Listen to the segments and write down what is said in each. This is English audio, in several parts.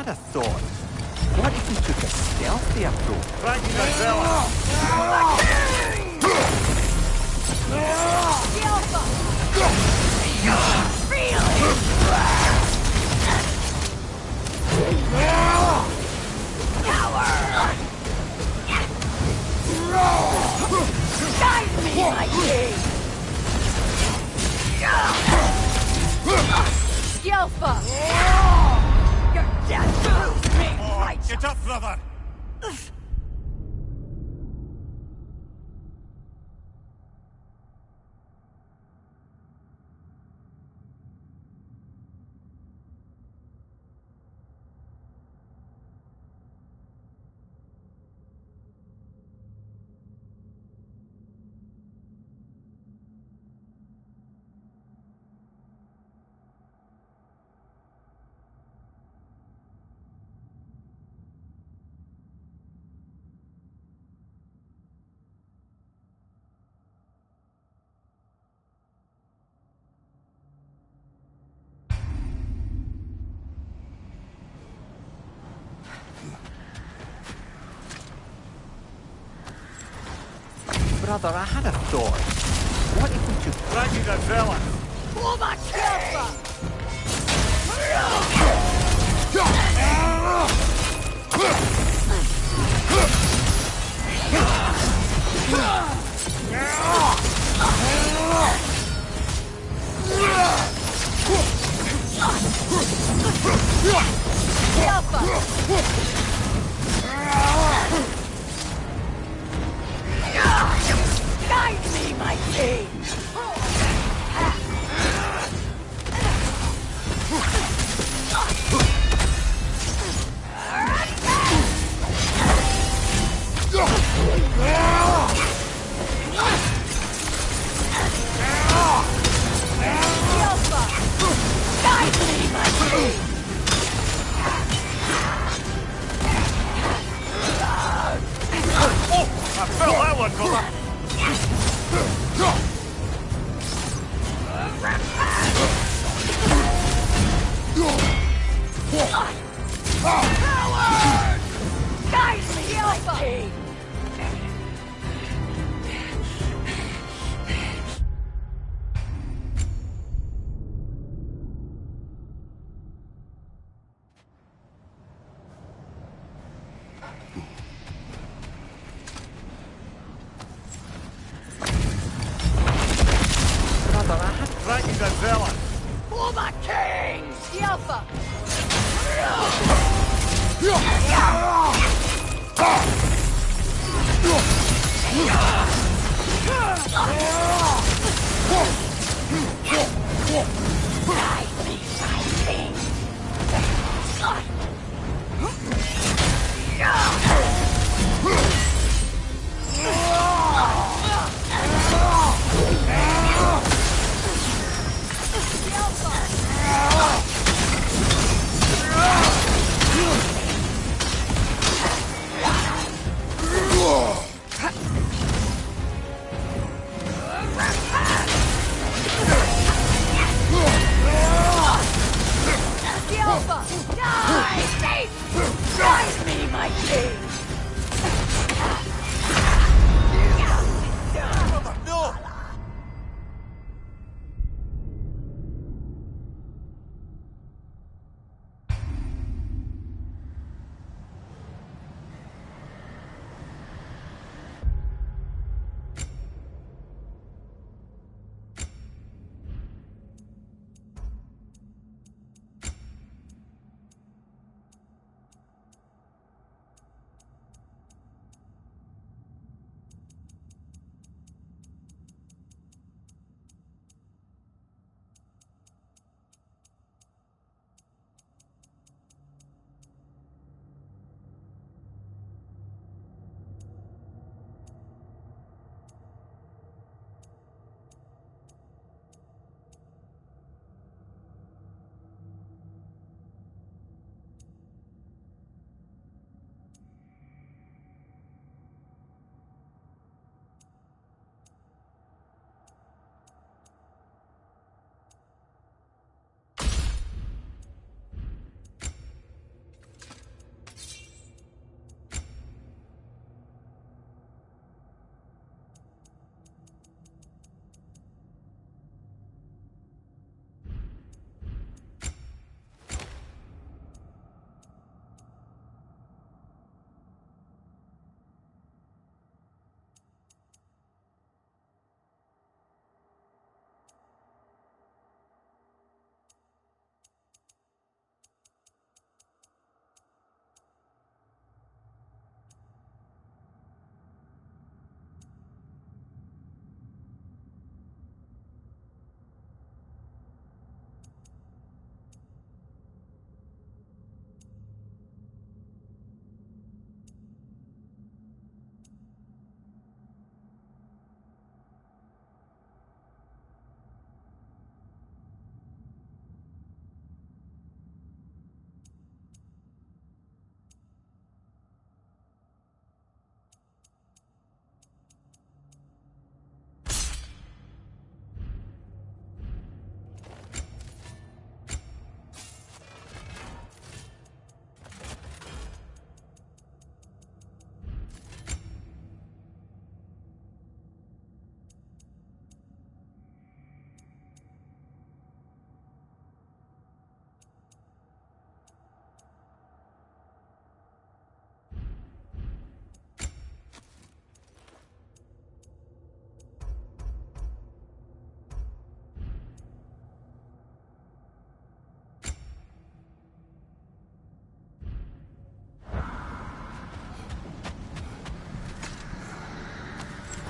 had a thought. What if we took a stealthy approach? Frankie Nutella! Guide me, my king! Skilfa! Your death proves me righteous! Get up, brother! Brother, I had a thought. What if we took... Frankie Nutella! For my Skilfa! Guide me, my king! Guide me, my king! Oh! I felt that one, brother! Coward! Guide me, my king! Brother, I had... Frankie Nutella! For my king! Skilfa! Guide me, my king! Skilfa! Guide me, my king! Brother, no!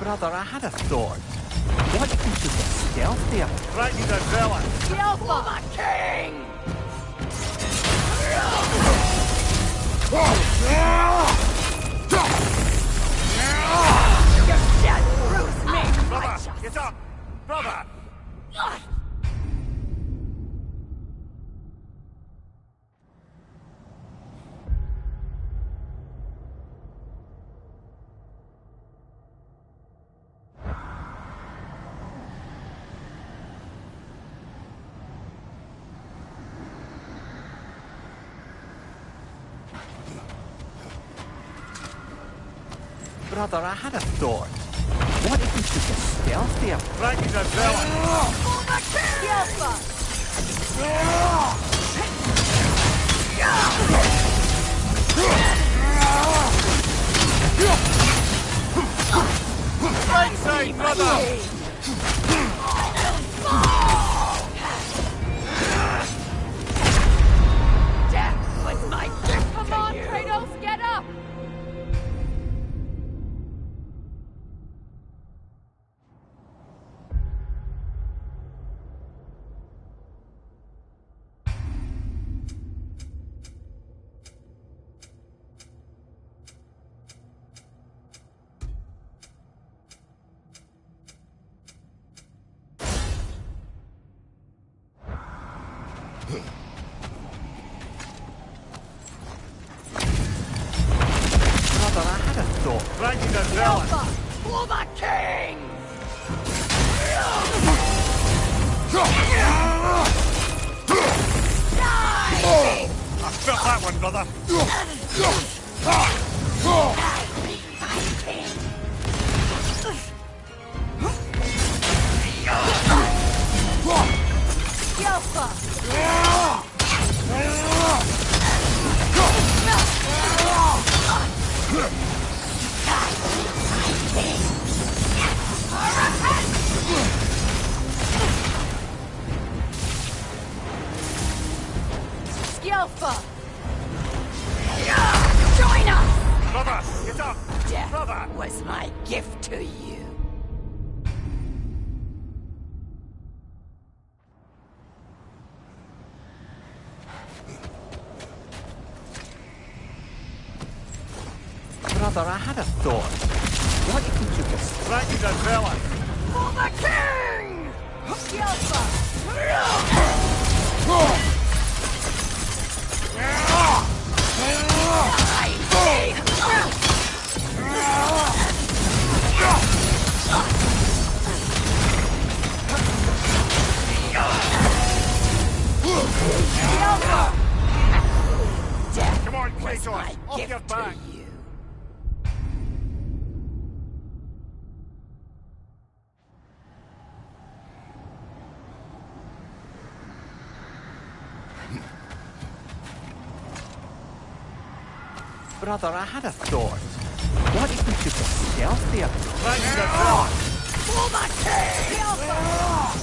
Brother, I had a thought. What if we took a stealthier? Striking the zealot. The Alpha! For my king! You shan't bruise me, Brother, righteous! get up! Brother! Brother, I had a thought. What if we took a stealthier? Striking the zealot. For my king! The Alpha! Right side, brother! Death was my gift Come to on, you! Kratos, get up! Brother, I had a thought. Striking the The zealot. Alpha! For my king! Die! I felt that one, brother. Be my king! The Alpha! The Alpha! Join us! Brother, get up! Death Brother! was my gift to you. Brother, I had a thought. What if we took a Striking the zealot. For the king! The Alpha! Death Come on, was Kratos, my off your gift back. to you. Brother, I had a thought. What if we took a stealthier? Striking the zealot. For the king! The Alpha!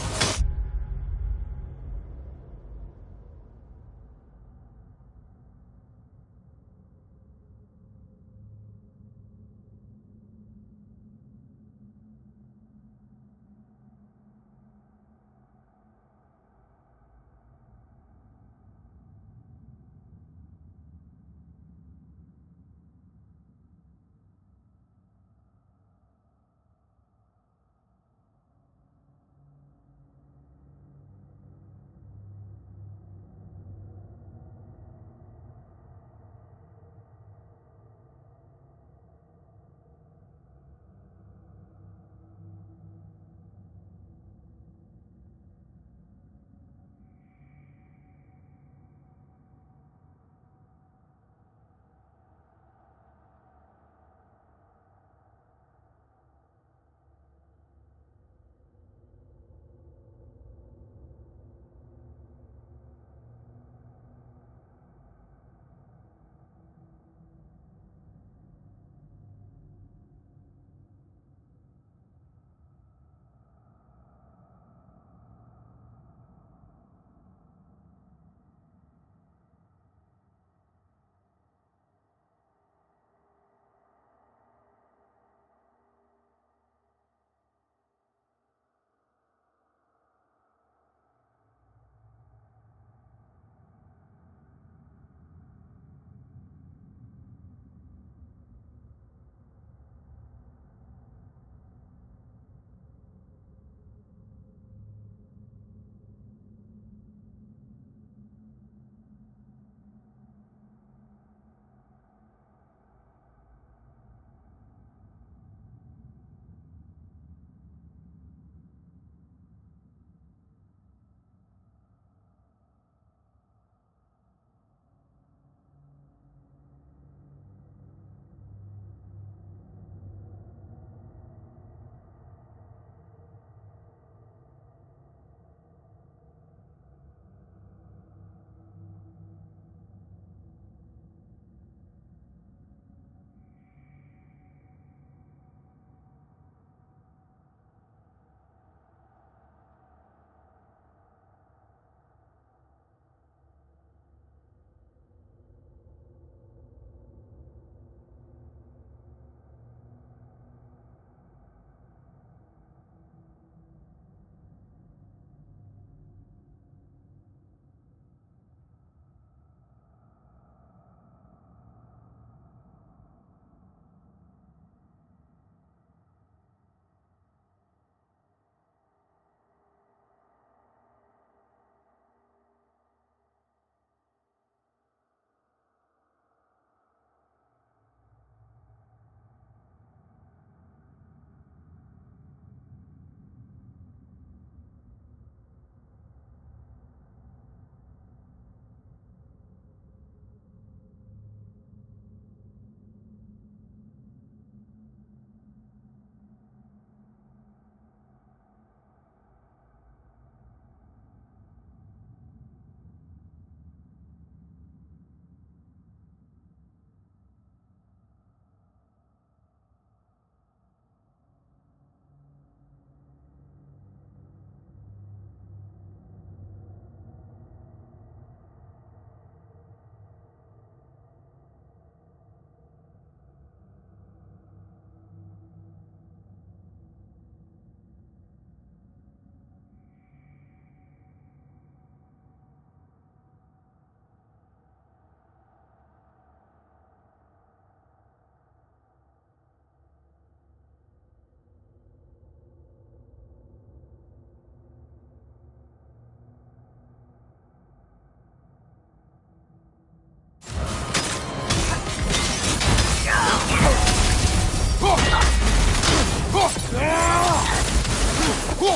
Is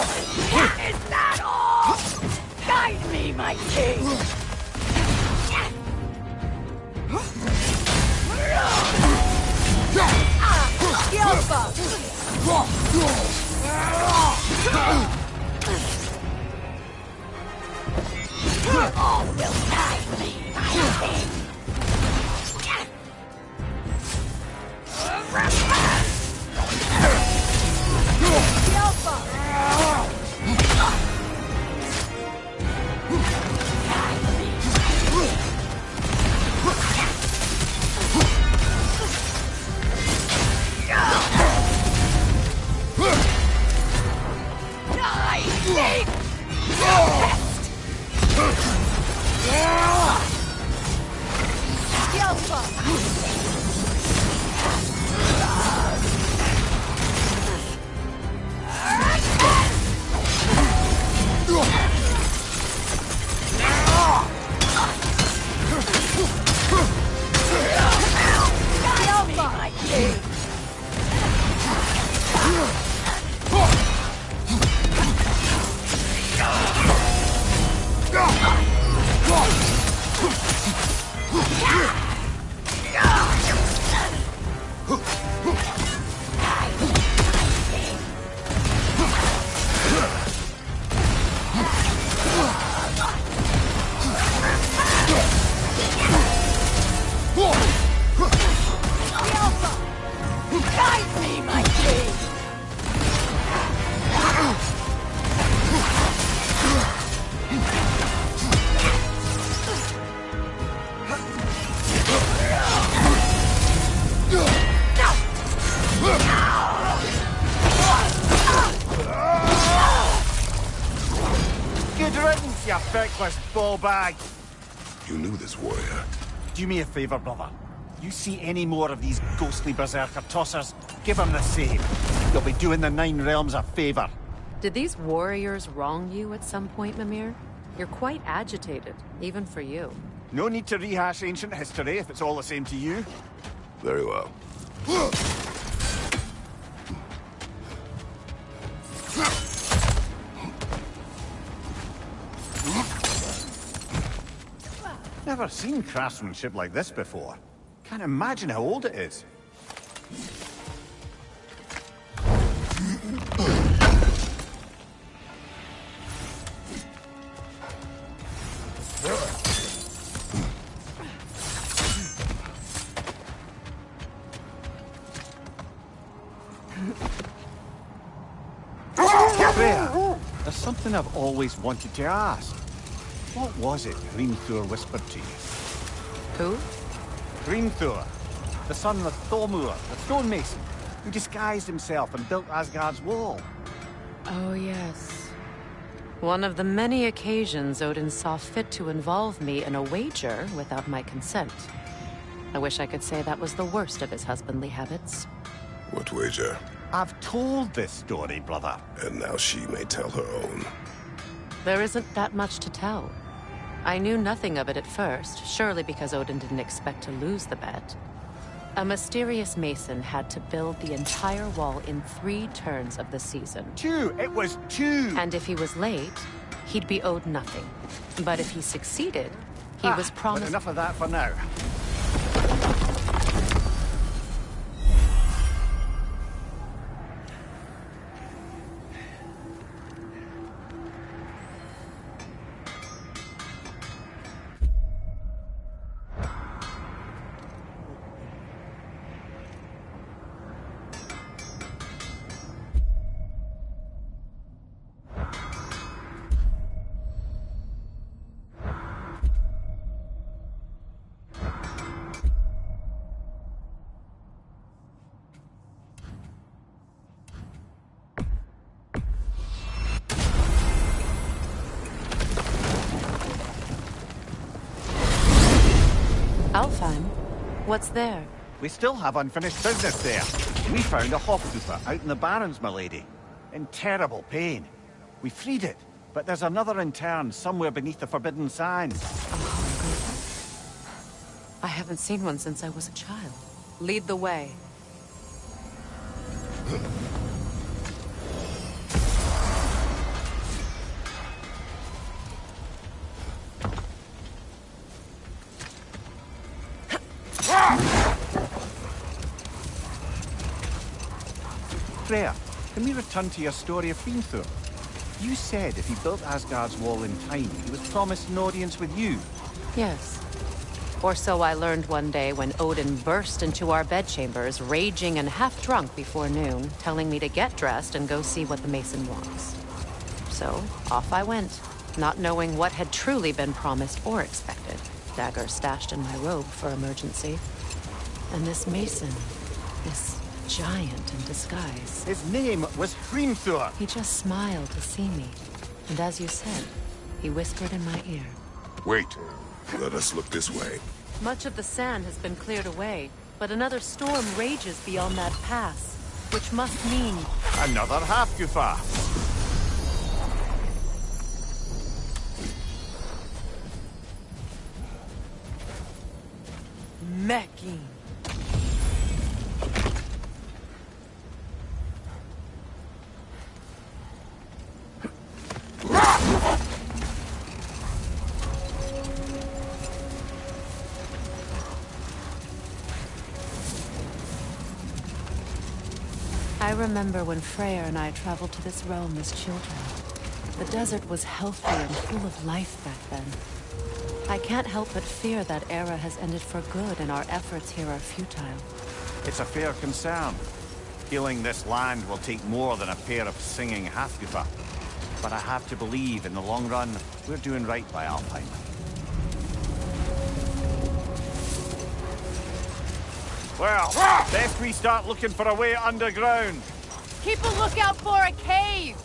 that all? Guide me, my king! All will guide me, my king! You feckless ball bag! You knew this warrior. Do me a favour, brother. You see any more of these ghostly berserker tossers, give them the same. You'll be doing the Nine Realms a favour. Did these warriors wrong you at some point, Mimir? You're quite agitated, even for you. No need to rehash ancient history if it's all the same to you. Very well. Never seen craftsmanship like this before. Can't imagine how old it is. Freya, there's something I've always wanted to ask. What was it Hrimthur whispered to you? Who? Hrimthur, the son of Thormur, the stonemason, who disguised himself and built Asgard's wall. Oh, yes. One of the many occasions Odin saw fit to involve me in a wager without my consent. I wish I could say that was the worst of his husbandly habits. What wager? I've told this story, brother. And now she may tell her own. There isn't that much to tell. I knew nothing of it at first, surely because Odin didn't expect to lose the bet. A mysterious mason had to build the entire wall in 3 turns of the season. 2! It was 2! And if he was late, he'd be owed nothing. But if he succeeded, he was But promised... enough of that for now. Alfheim? What's there? We still have unfinished business there. We found a Hoftufa out in the Barrens, my lady. In terrible pain. We freed it, but there's another intern somewhere beneath the Forbidden Sands. I haven't seen one since I was a child. Lead the way. Freya, can we return to your story of Hrimthur? You said if he built Asgard's wall in time, he was promised an audience with you. Yes. Or so I learned one day when Odin burst into our bedchambers, raging and half drunk before noon, telling me to get dressed and go see what the Mason wants. So, off I went, not knowing what had truly been promised or expected. Dagger stashed in my robe for emergency. And this Mason, this giant in disguise. His name was Hrimthur. He just smiled to see me. And as you said, he whispered in my ear. Wait. Let us look this way. Much of the sand has been cleared away, but another storm rages beyond that pass, which must mean... Another Hafgufa. Mecking. I remember when Freyr and I traveled to this realm as children. The desert was healthy and full of life back then. I can't help but fear that era has ended for good and our efforts here are futile. It's a fair concern. Healing this land will take more than a pair of singing Hafgufa. But I have to believe, in the long run, we're doing right by Alfheim. Well, best we start looking for a way underground. Keep a lookout for a cave!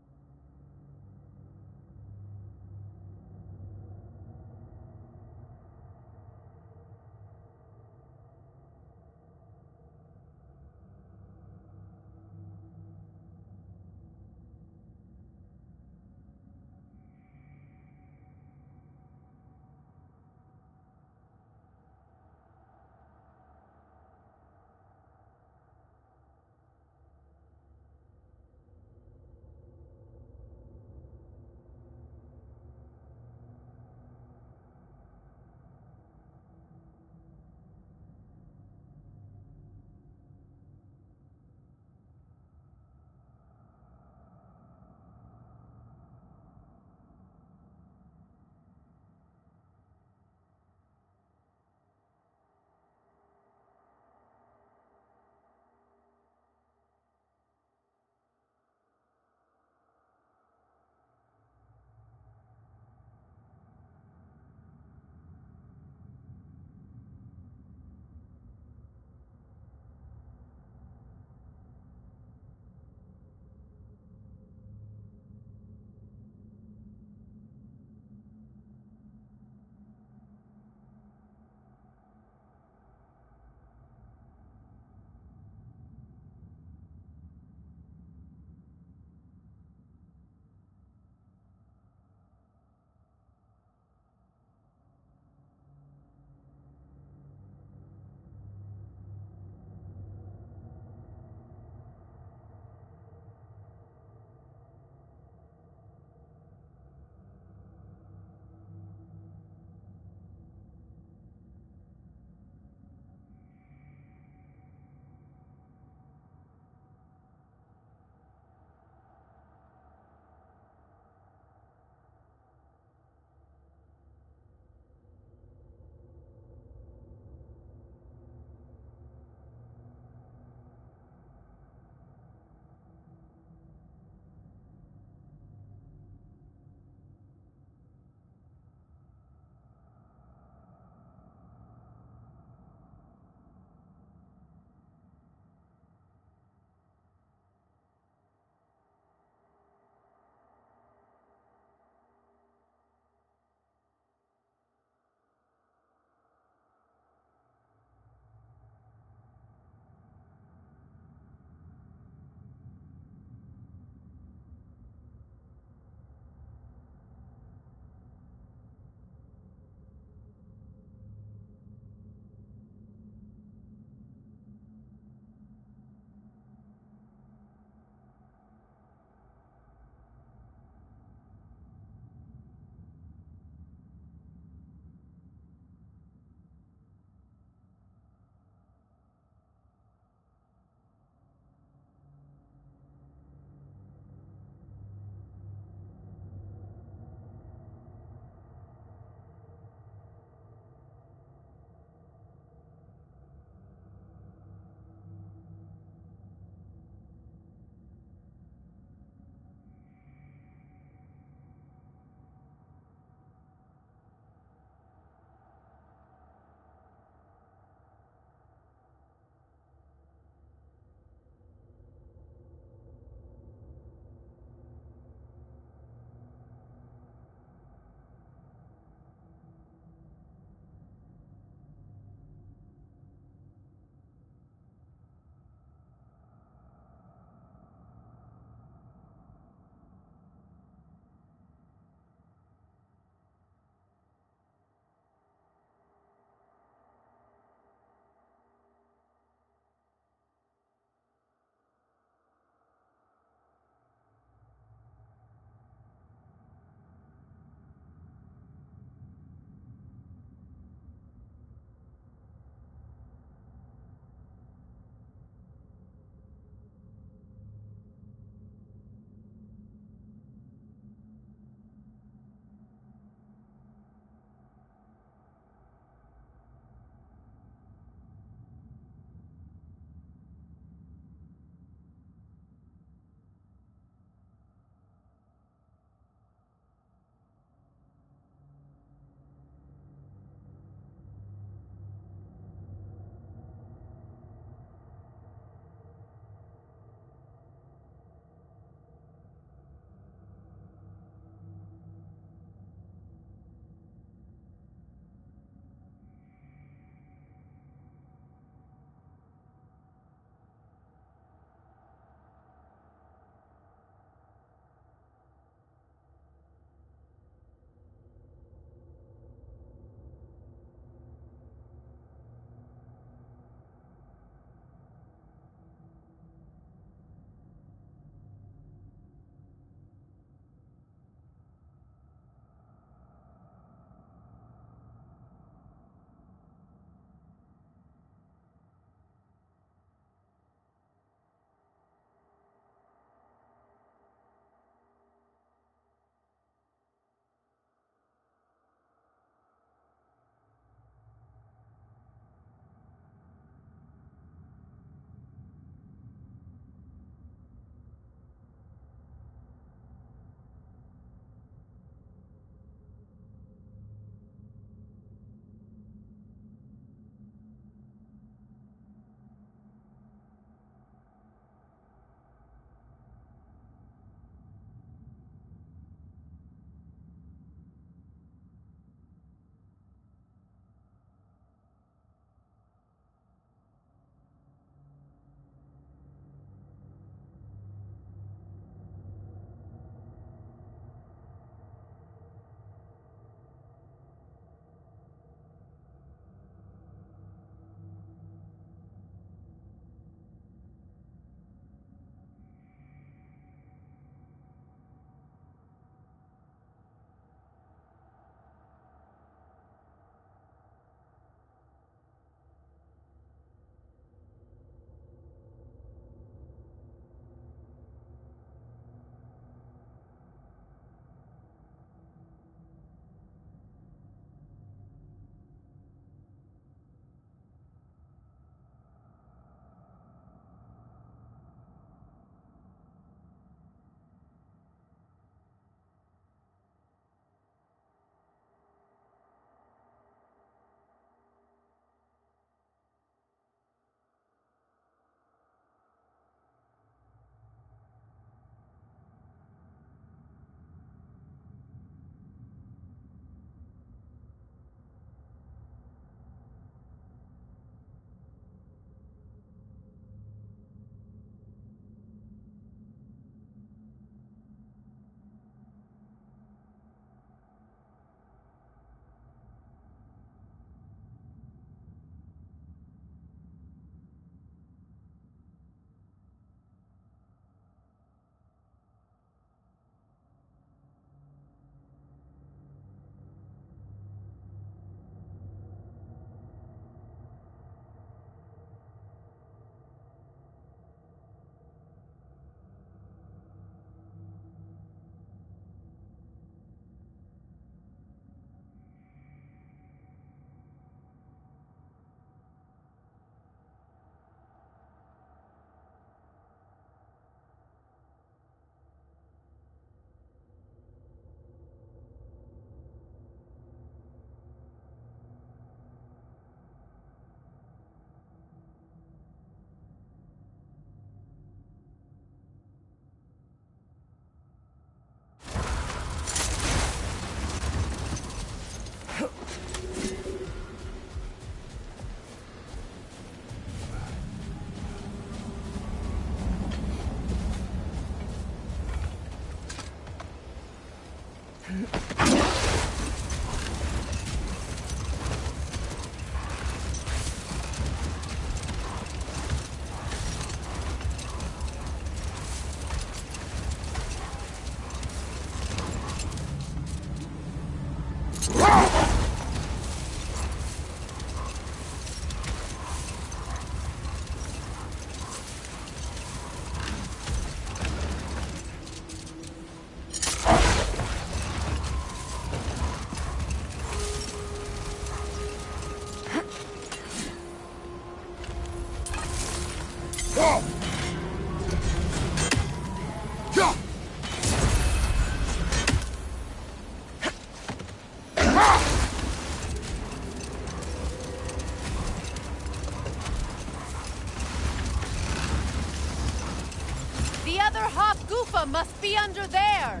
The other Hop Goofa must be under there!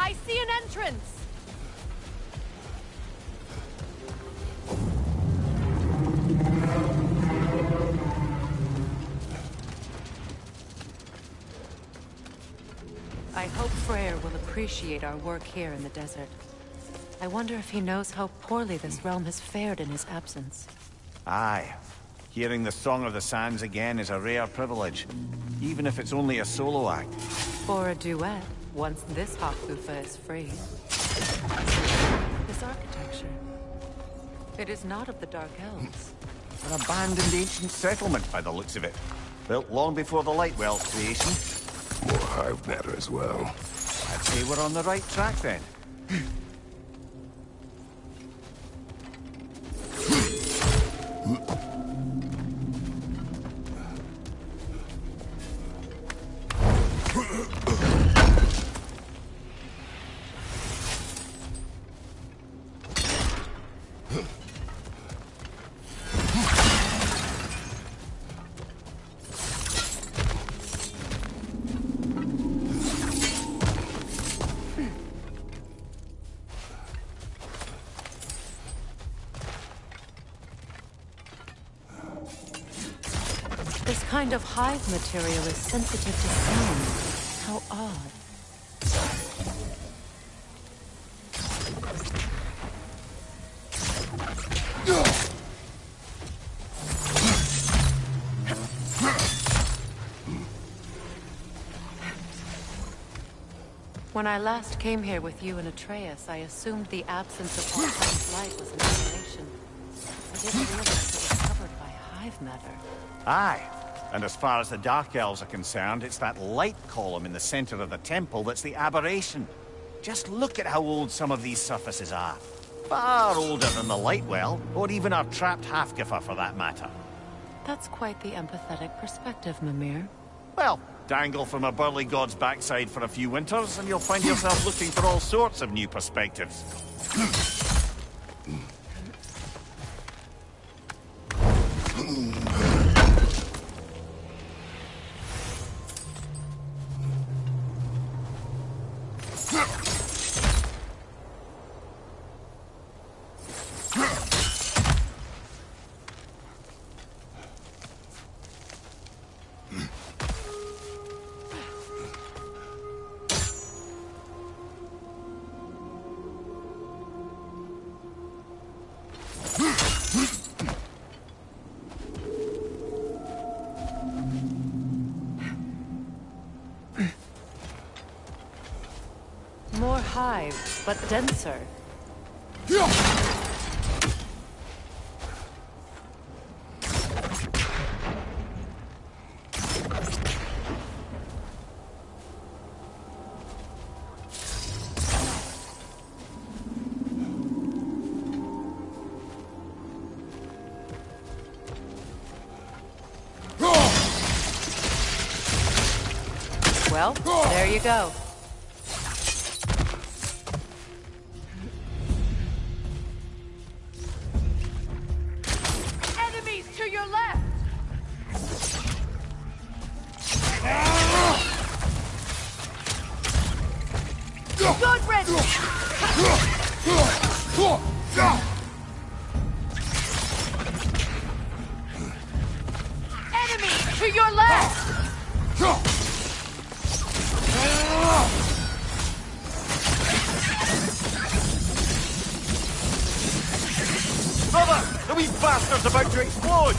I see an entrance! I hope Freyr will appreciate our work here in the desert. I wonder if he knows how poorly this realm has fared in his absence. Aye. Hearing the Song of the Sands again is a rare privilege, even if it's only a solo act. Or a duet, once this Hop Goofa is free. This architecture. It is not of the Dark Elves. An abandoned ancient settlement by the looks of it. Built long before the Lightwell's creation. More hive matter as well. I'd say we're on the right track then. This kind of hive material is sensitive to sound. How odd. When I last came here with you and Atreus, I assumed the absence of Alphine's light was an aberration. I didn't realize it was covered by hive matter. Aye. And as far as the Dark Elves are concerned, it's that light column in the center of the temple that's the aberration. Just look at how old some of these surfaces are. Far older than the Lightwell, or even our trapped Halfgifer for that matter. That's quite the empathetic perspective, Mimir. Well, dangle from a burly god's backside for a few winters, and you'll find yourself looking for all sorts of new perspectives. More hive, but denser. Well, there you go. Enemies to your left! Good riddance! Enemies to your left! center's about to explode!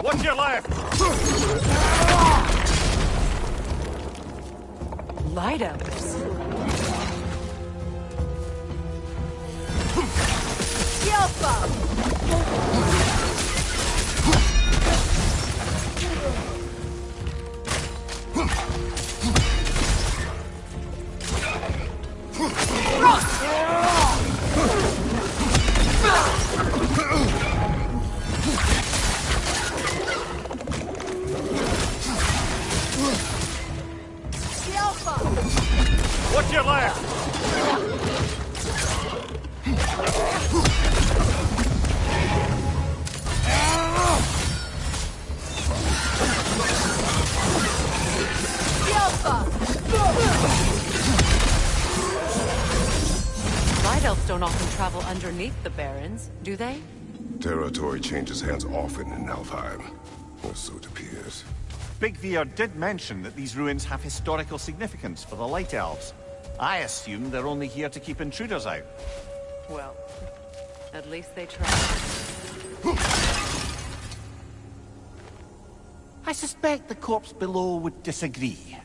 What's your left? Light elves. What's your left? Light elves don't often travel underneath the barrens, do they? Territory changes hands often in Alfheim. Or so it appears. Big Veer did mention that these ruins have historical significance for the Light Elves. I assume they're only here to keep intruders out. Well, at least they tried. I suspect the corpse below would disagree.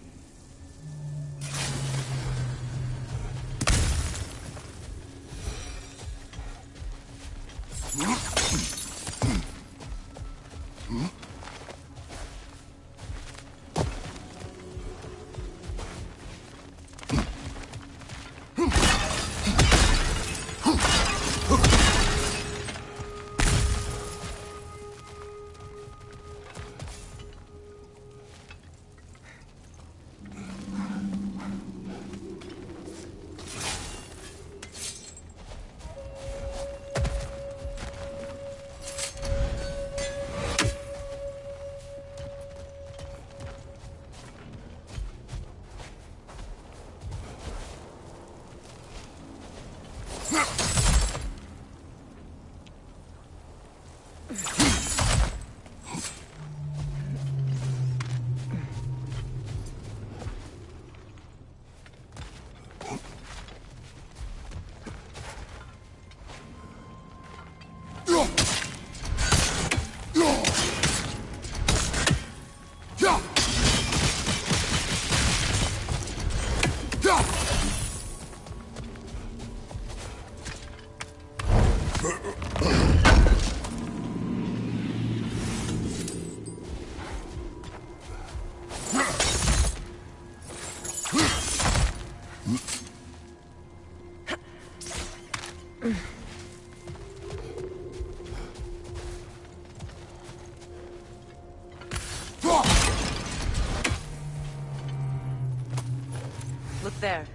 Look there.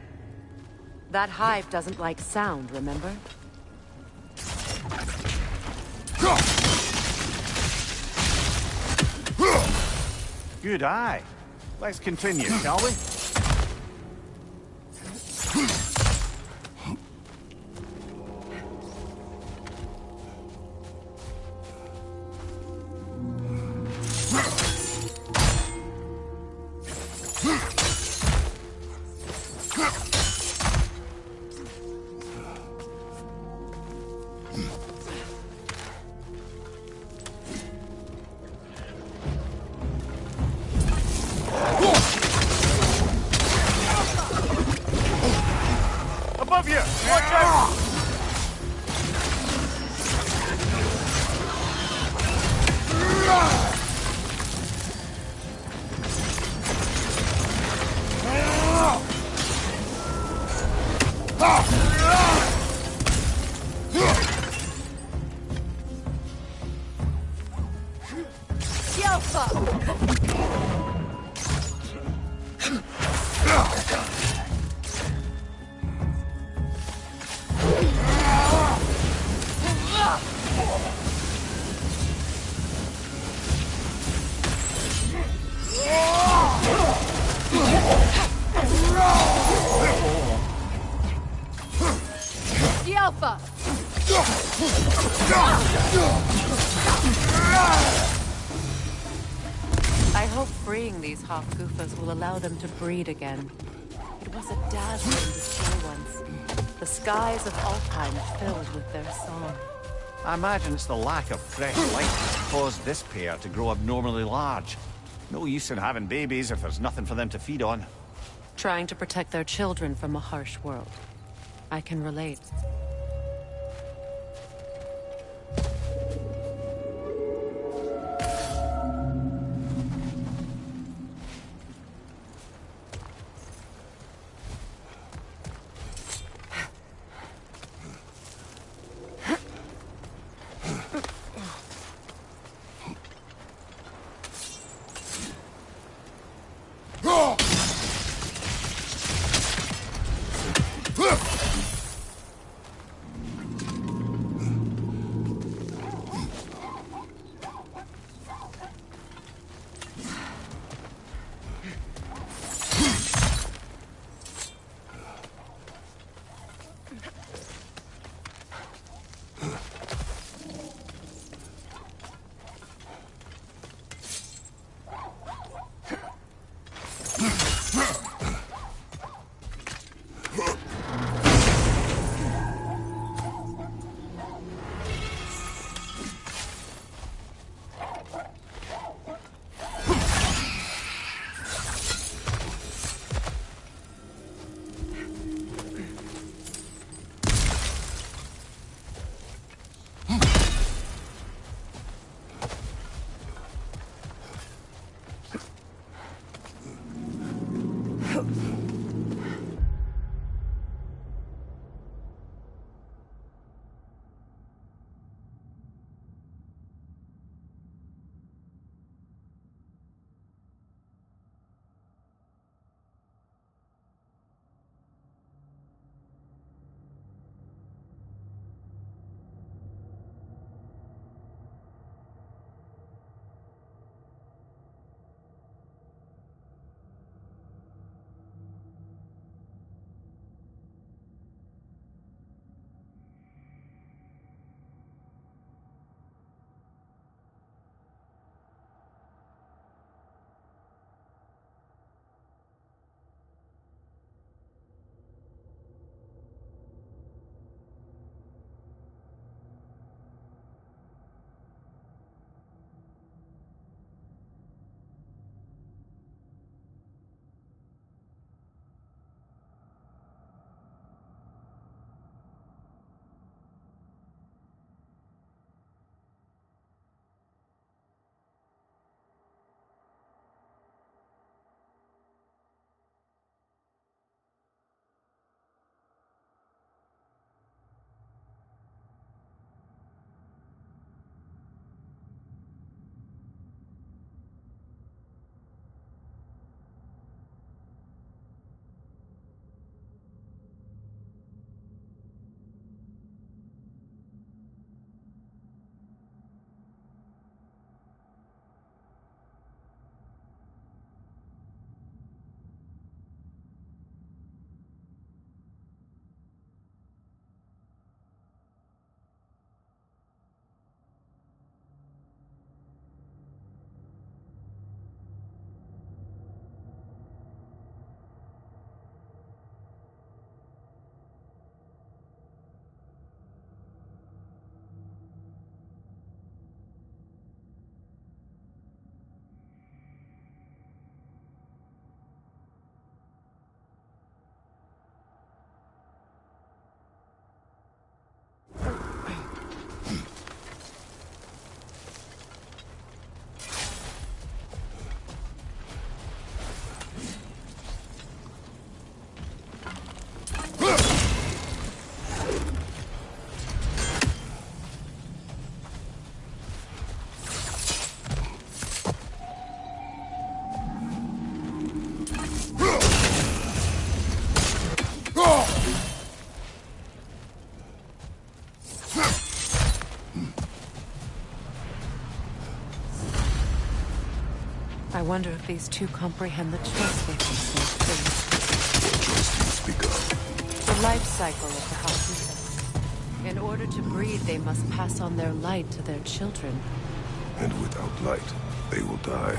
That hive doesn't like sound, remember? Good eye. Let's continue, shall we? Alpha! The Alpha! I hope freeing these Hofgufas will allow them to breed again. It was a dazzling display once. The skies of Alfheim filled with their song. I imagine it's the lack of fresh light that's caused this pair to grow abnormally large. No use in having babies if there's nothing for them to feed on. Trying to protect their children from a harsh world. I can relate. I wonder if these two comprehend the choice they face most fully. What choice do you speak of? The life cycle of the Hakuta. In order to breed, they must pass on their light to their children. And without light, they will die.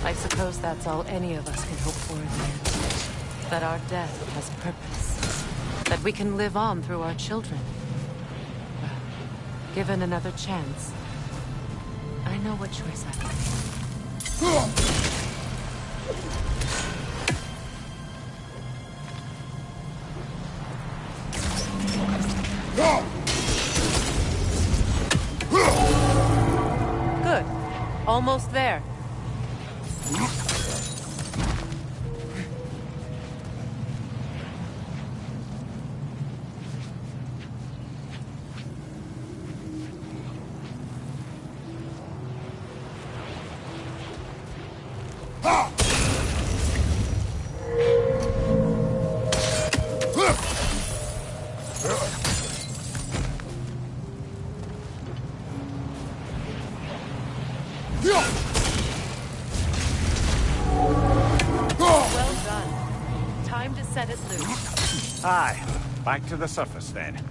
I suppose that's all any of us can hope for in the end. That our death has purpose. That we can live on through our children. Well, given another chance, I know what choice I would make. Good. Almost there. Well done. Time to set it loose. Aye. Back to the surface then.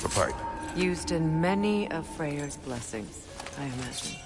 The pipe. Used in many of Freyr's blessings, I imagine.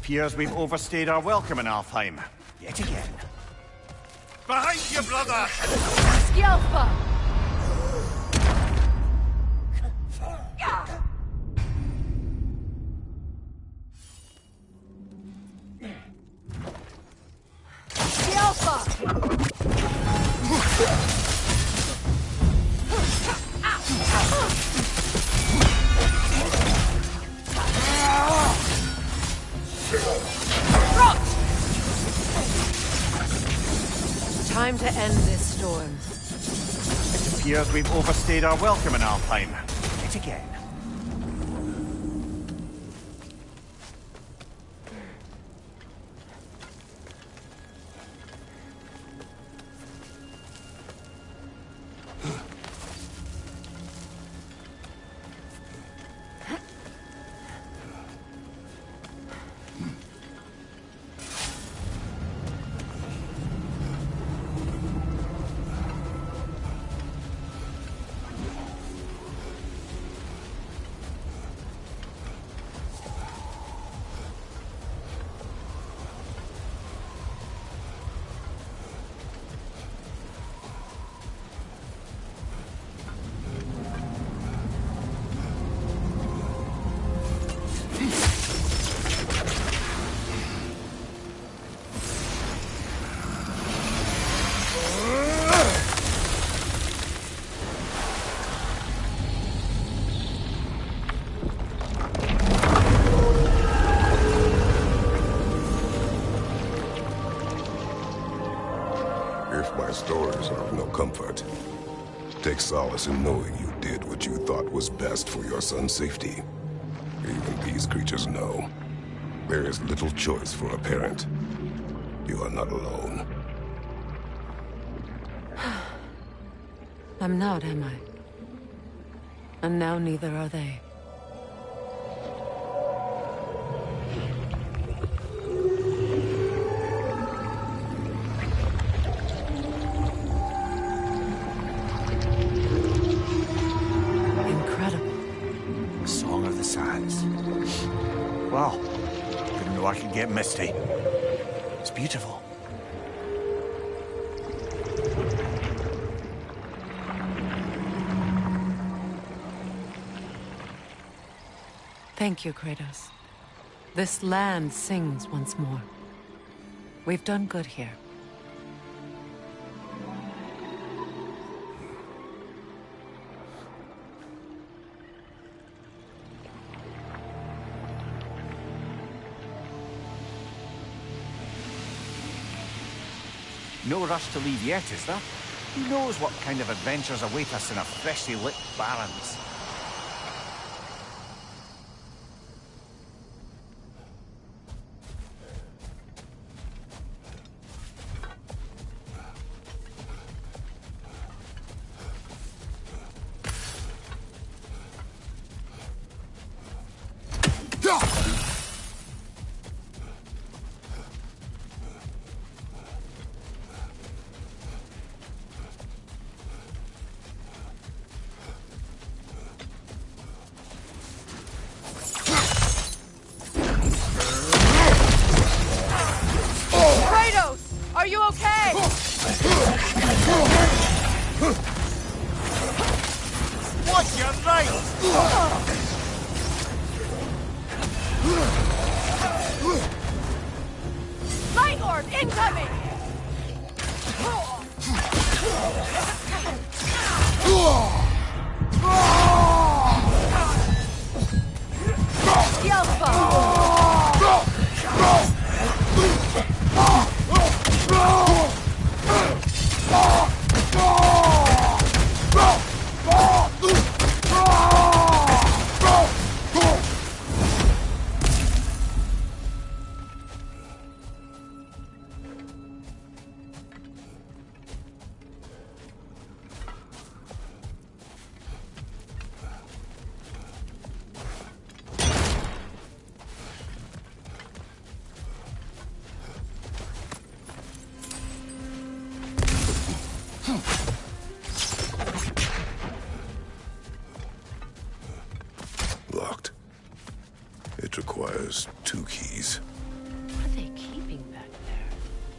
Appears we've overstayed our welcome in Alfheim. Yet again. Behind you, brother! Skjelfa! Time to end this storm. Appears we've overstayed our welcome in Alfheim. Yet again. If my stories are of no comfort, take solace in knowing you did what you thought was best for your son's safety. Even these creatures know. There is little choice for a parent. You are not alone. I'm not, am I? And now neither are they. Incredible. Song of the Sands. Wow. Didn't know I could get misty. It's beautiful. Thank you, Kratos. This land sings once more. We've done good here. No rush to leave yet, is there? Who knows what kind of adventures await us in our freshly lit barrens? Kratos! Are you okay? Watch your right! Light orb incoming!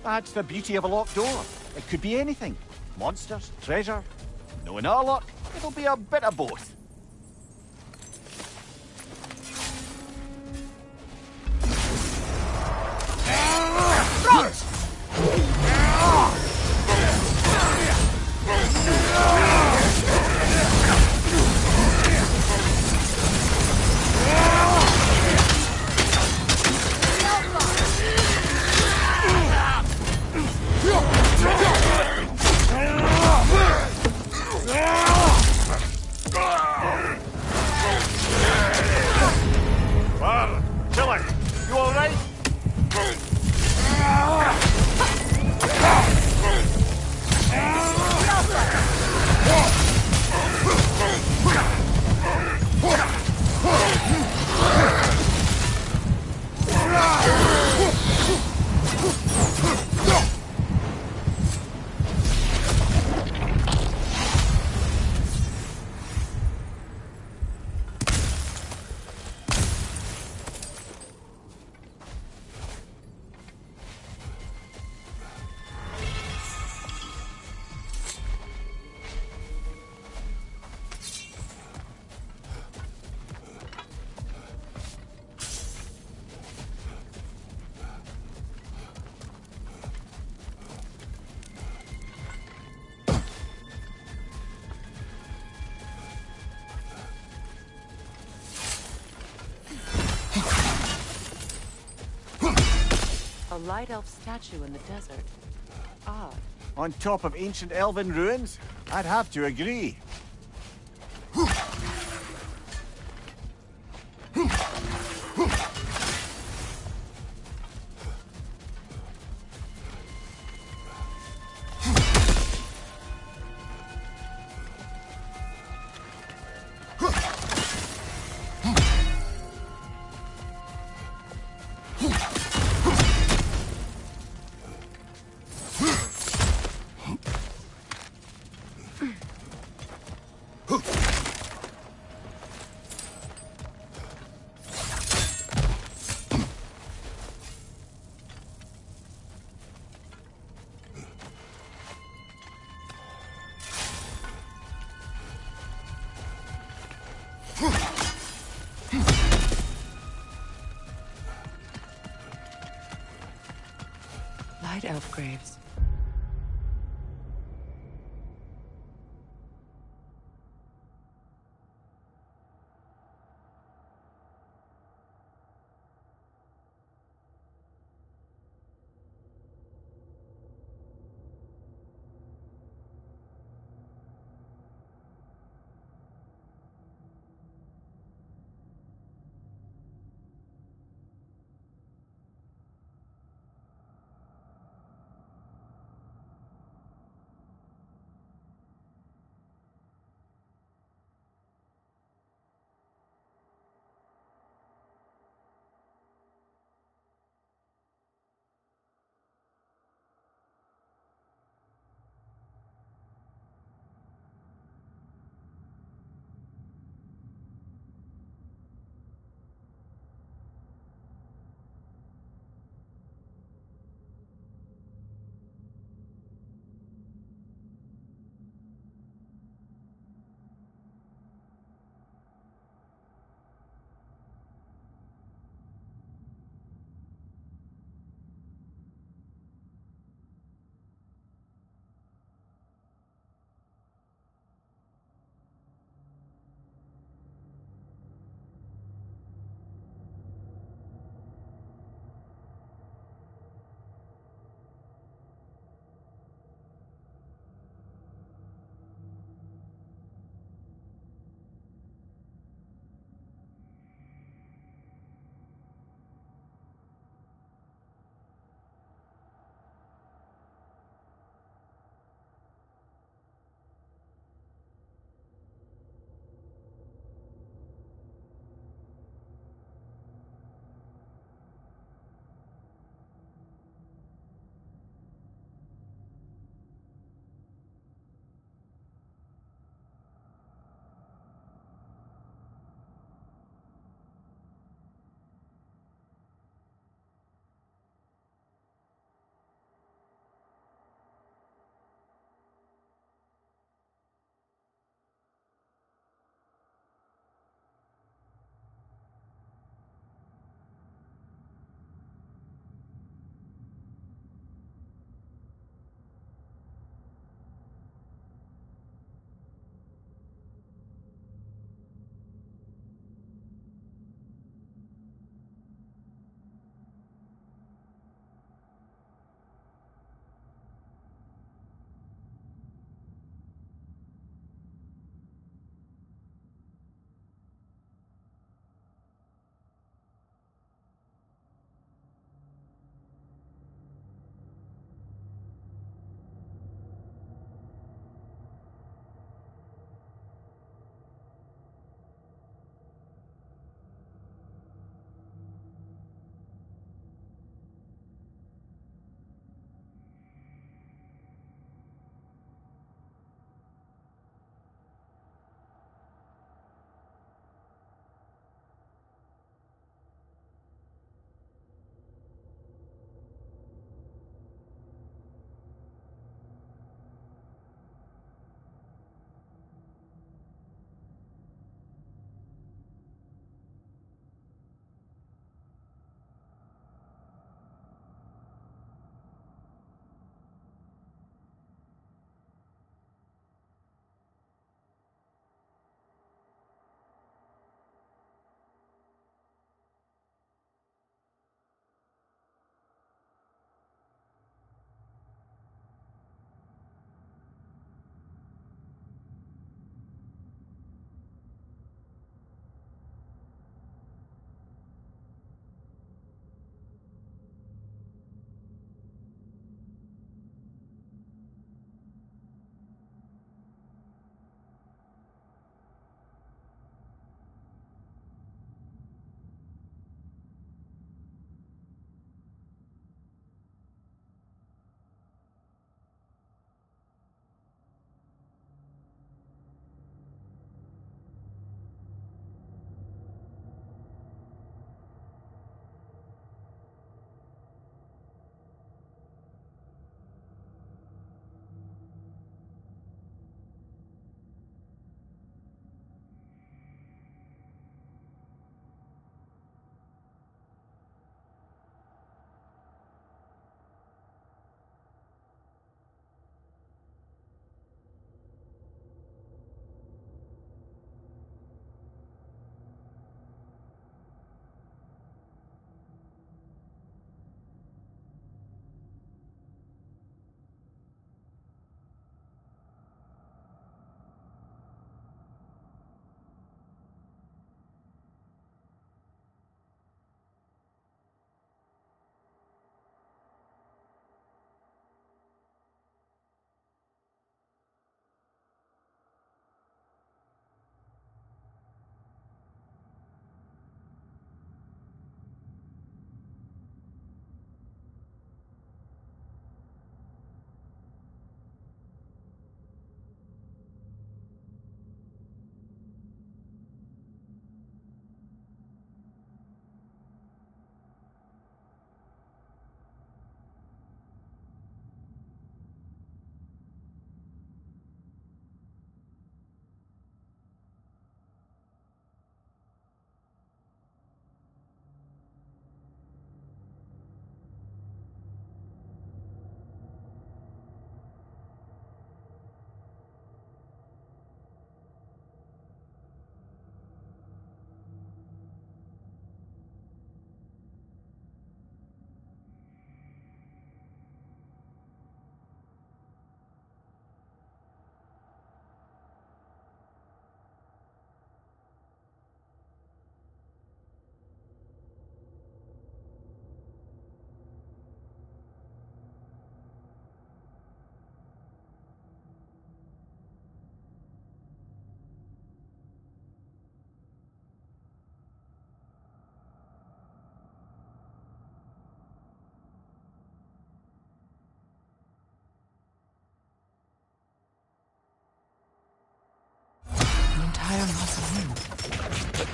That's the beauty of a locked door. It could be anything. Monsters, treasure. Knowing our luck, it'll be a bit of both. Var, Killer, you all right? A light elf statue in the desert. Odd. On top of ancient elven ruins? I'd have to agree. Light elf graves.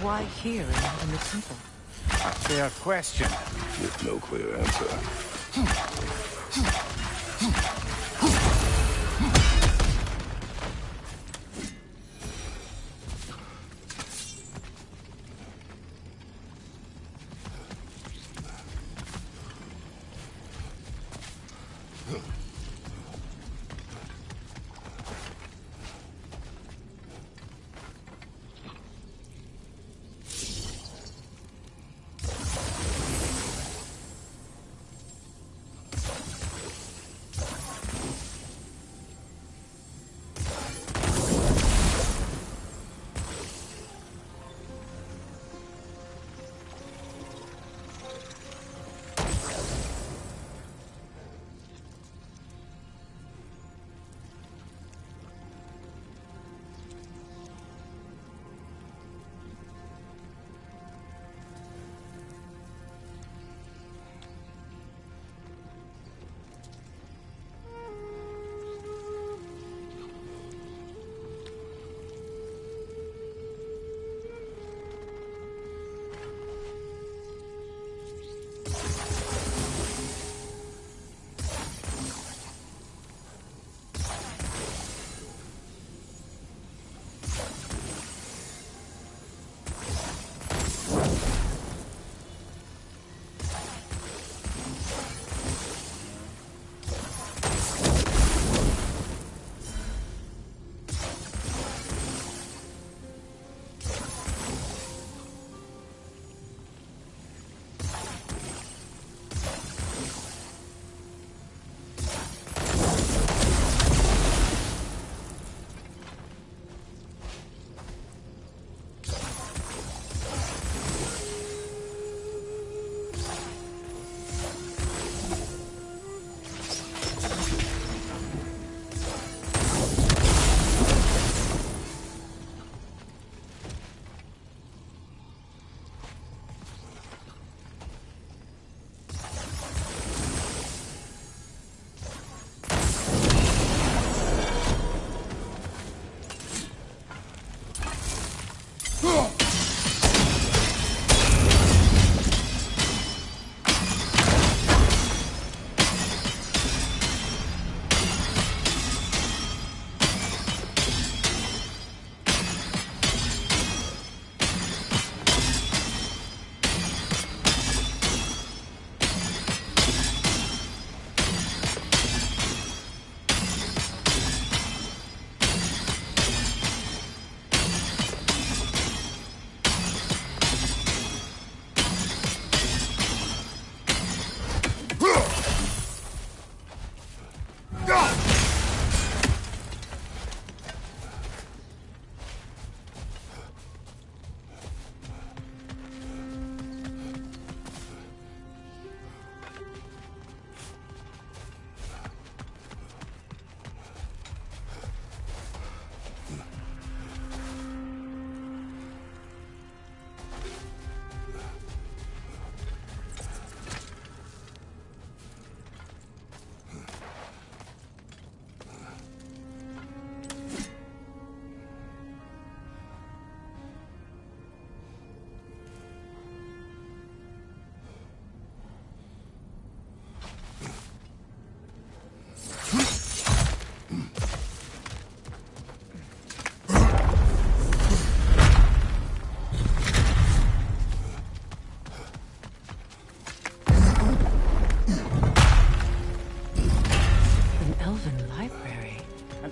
Why here and not in the temple? A fair question. With no clear answer.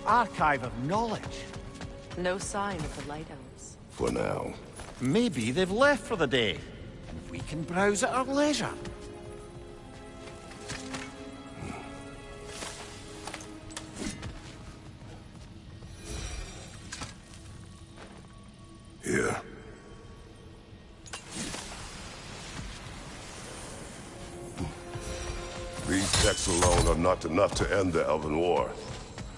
Archive of knowledge. No sign of the Light Elves. For now. Maybe they've left for the day, and we can browse at our leisure. Here. These texts alone are not enough to end the Elven War.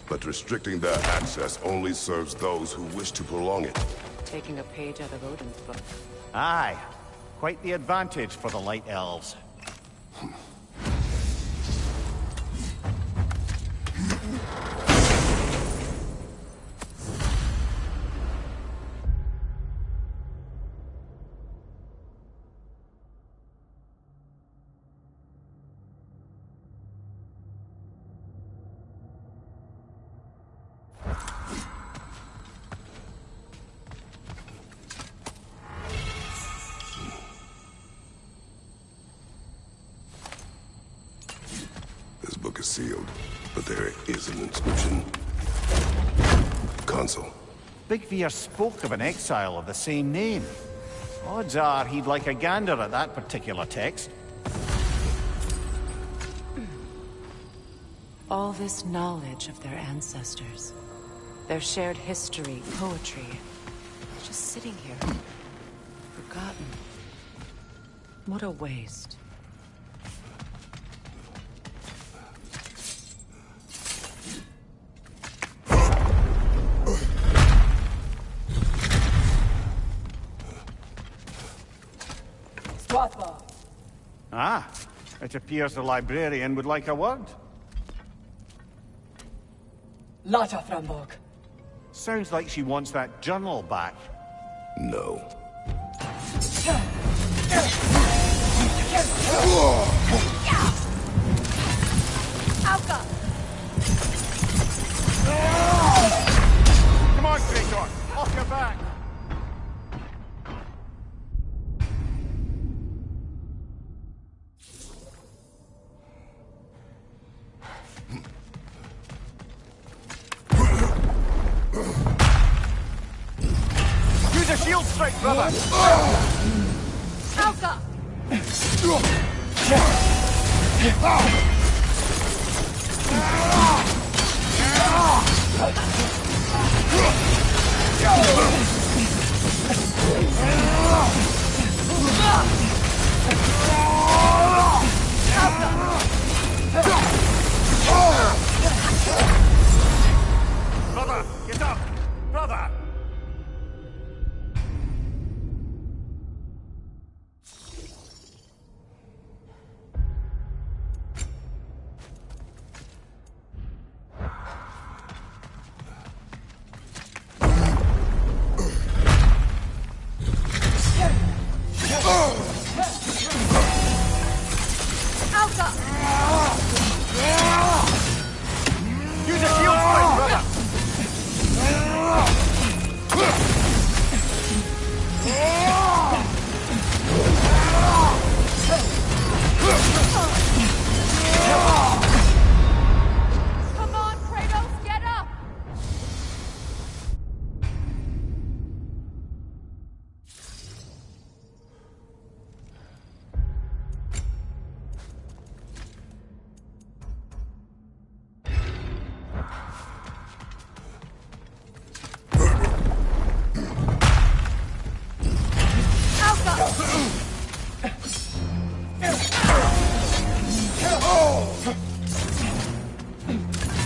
But restricting their access only serves those who wish to prolong it. Taking a page out of Odin's book. Aye. Quite the advantage for the Light Elves. This book is sealed, but there is an inscription. Consul. Big Veer spoke of an exile of the same name. Odds are he'd like a gander at that particular text. All this knowledge of their ancestors, their shared history, poetry, just sitting here, forgotten. What a waste. Ah, it appears the librarian would like a word. Lata Frambog. Sounds like she wants that journal back. No. Alka! Come on, Gregor, off your back! Use a shield strike, brother! Alka! Brother, get up! Brother! Alka! Use a shield strike, brother! Come on, Kratos, get up!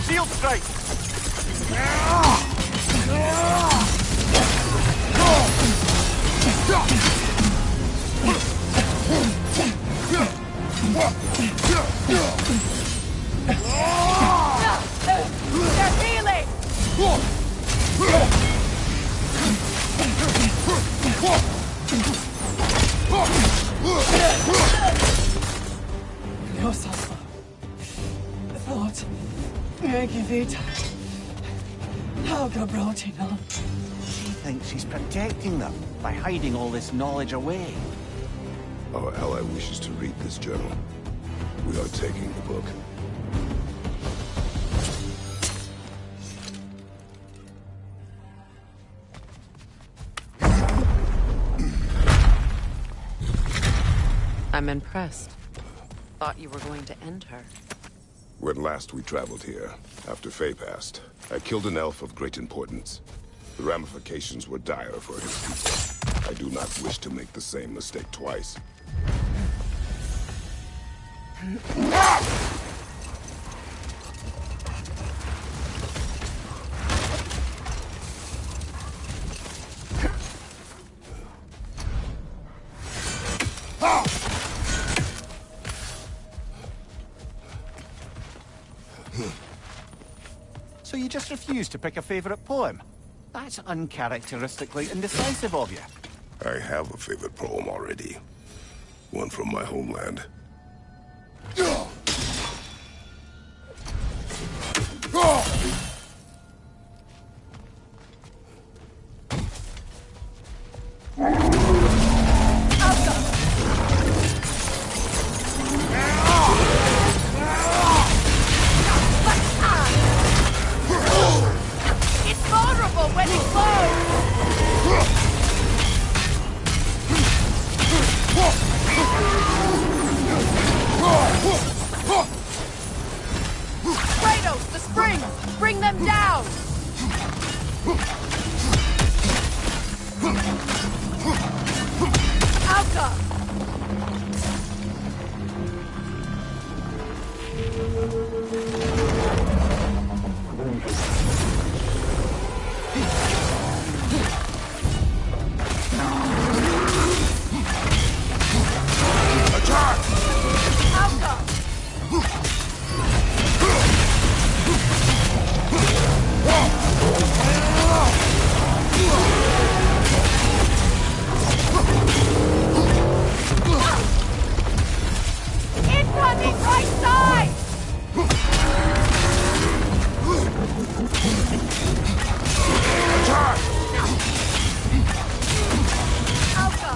Shield strike! They're healing! Yosasma. Thought. Megivita. Helga brought it on. She thinks she's protecting them by hiding all this knowledge away. Our ally wishes to read this journal. We are taking the book. I'm impressed. Thought you were going to end her. When last we traveled here, after Faye passed, I killed an elf of great importance. The ramifications were dire for his people. I do not wish to make the same mistake twice. So you just refuse to pick a favorite poem? That's uncharacteristically indecisive of you. I have a favorite poem already. One from my homeland. Bring them down! Alka! Incoming right side! Alka!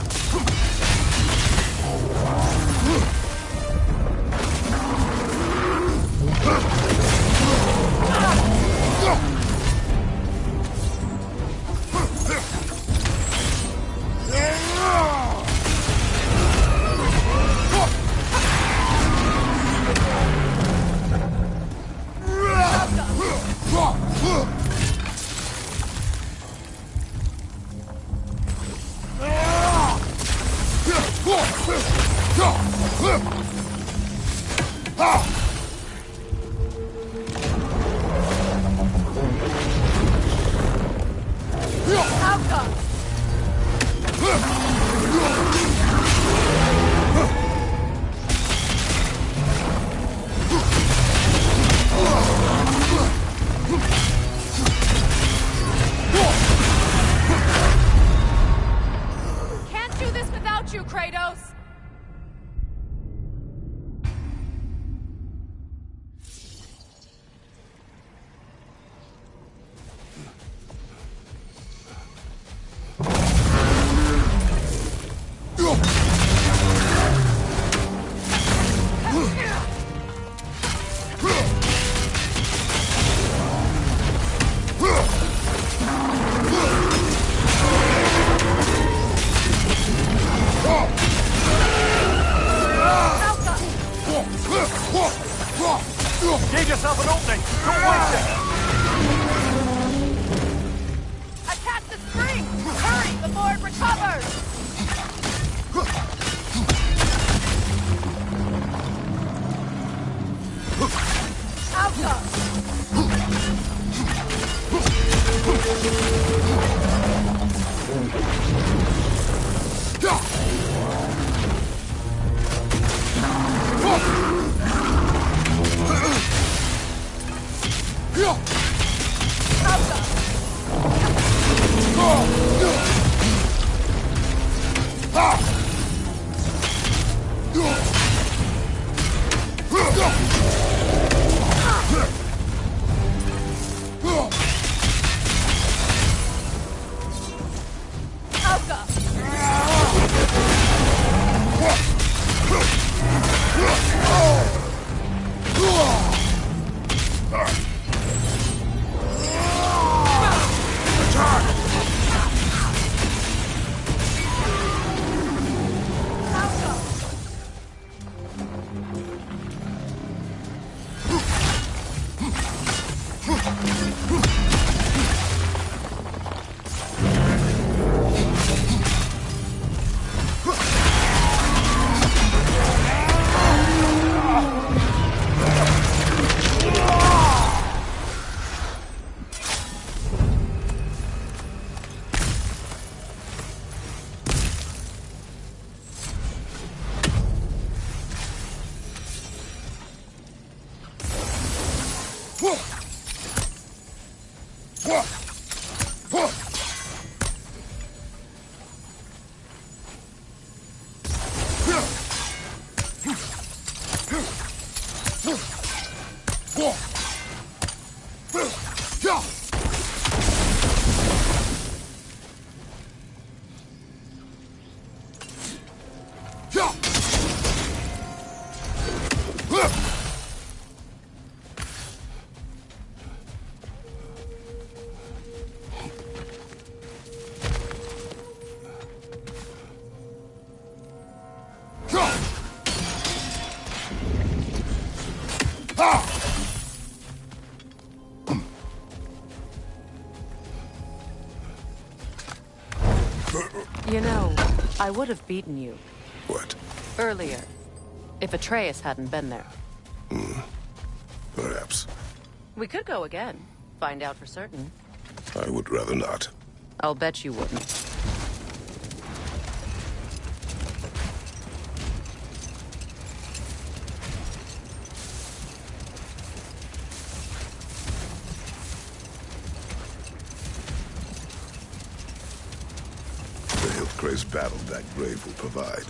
Alka! Can't do this without you, Kratos! Give yourself an opening! Don't waste it! Attack the spring! Hurry before it recovers! Alka! I would have beaten you What? earlier, if Atreus hadn't been there. Perhaps. We could go again, find out for certain. I would rather not. I'll bet you wouldn't. The Hilfgrave's battle that grave will provide.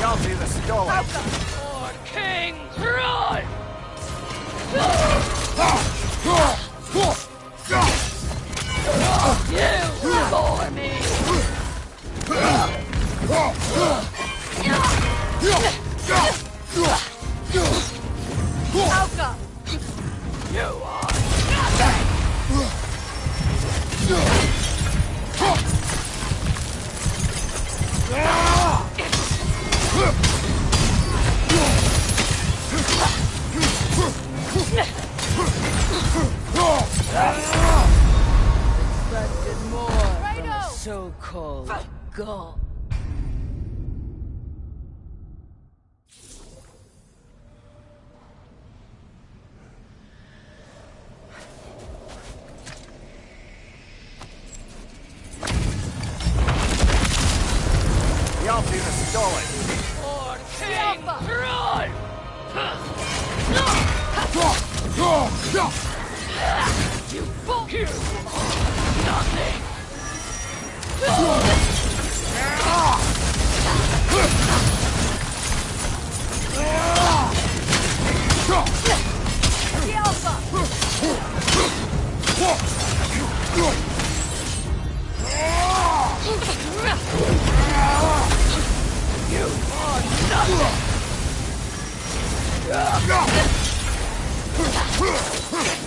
Y'all do the stalling. For King Thrall! You for me! Alka! You are nothing! Expected more from a Kratos! so-called god. Y'all do the stalling. For King Thrall! You fuck you! Nothing! The Alpha! You are nothing! The Alpha!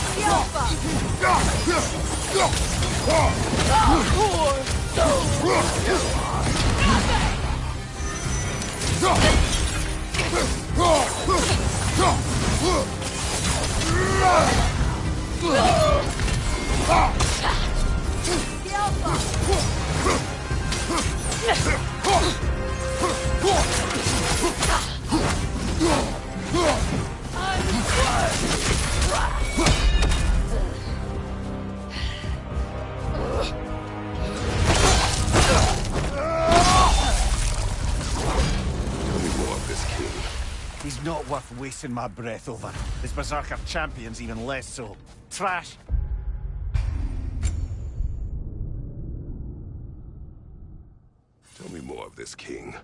The Alpha! The Alpha! Tell me more of this king. He's not worth wasting my breath over. His Berserker champion's even less so. Trash. Tell me more of this king.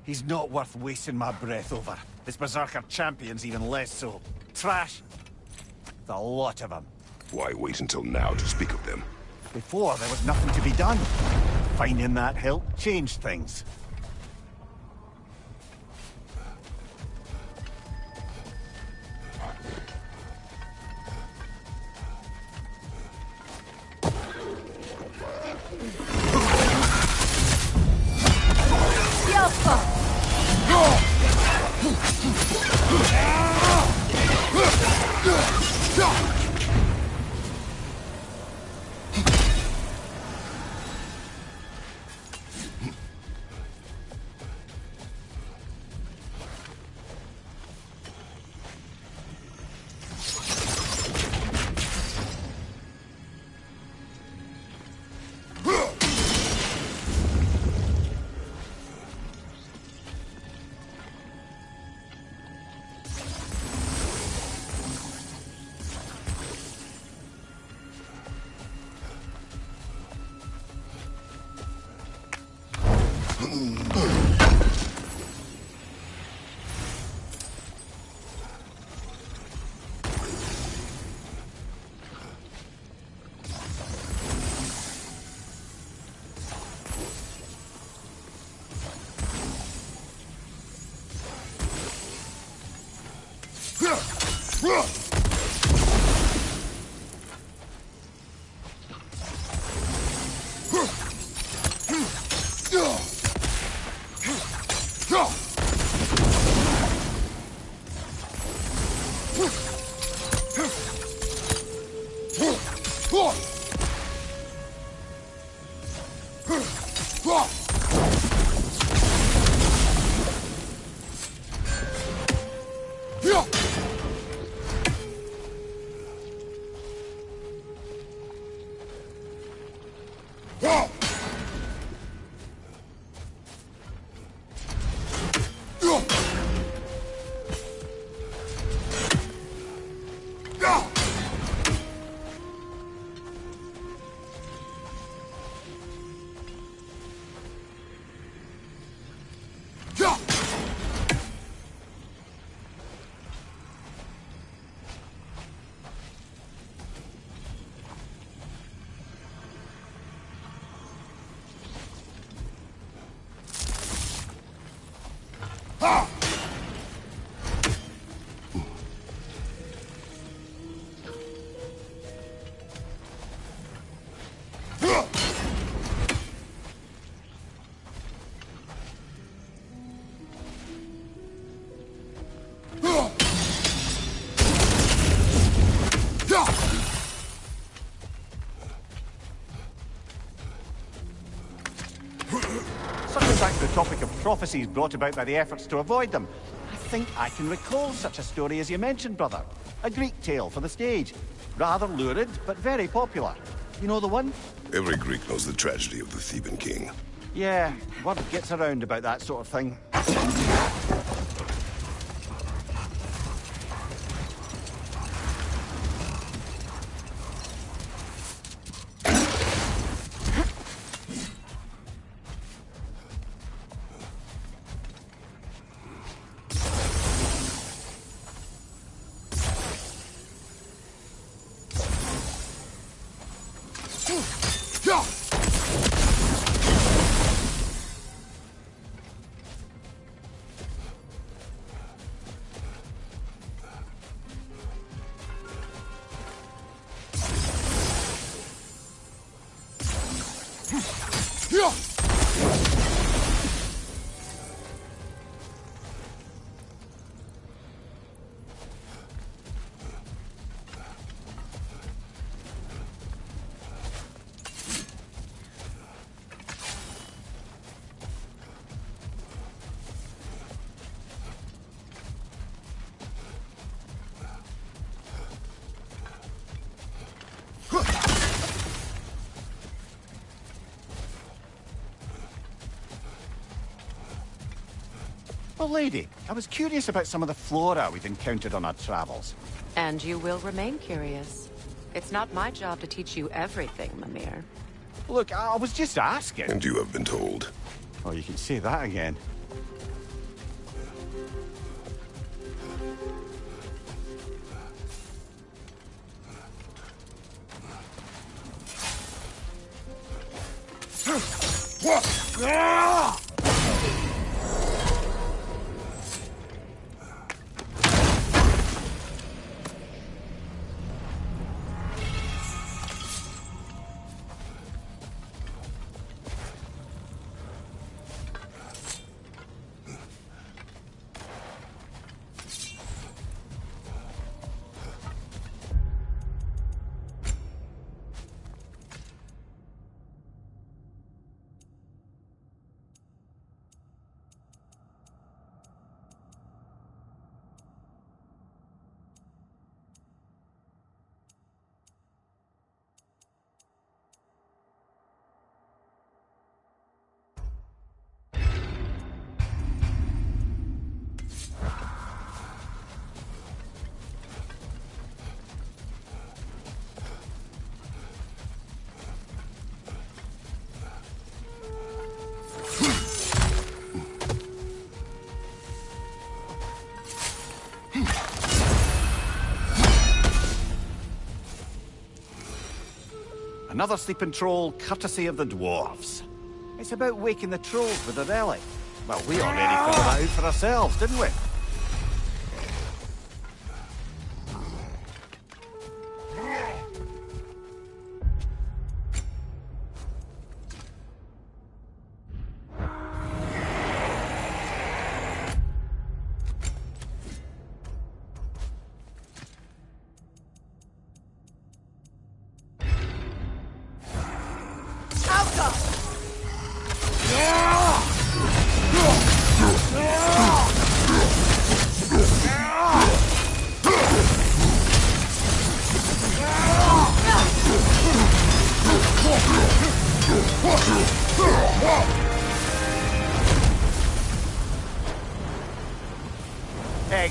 He's not worth wasting my breath over. His Berserker champion's even less so. Trash. The lot of them. Why wait until now to speak of them? Before, there was nothing to be done. Finding that hilt changed things. The Alpha! Circling back to the topic of prophecies brought about by the efforts to avoid them, I think I can recall such a story as you mentioned, brother. A Greek tale for the stage. Rather lurid, but very popular. You know the one? Every Greek knows the tragedy of the Theban king. Yeah, word gets around about that sort of thing. Well, lady, I was curious about some of the flora we've encountered on our travels. And you will remain curious. It's not my job to teach you everything, Mimir. Look, I was just asking. And you have been told. Oh, you can say that again. Another sleeping troll, courtesy of the dwarves. It's about waking the trolls with a relic. Well, we already figured that out for ourselves, didn't we?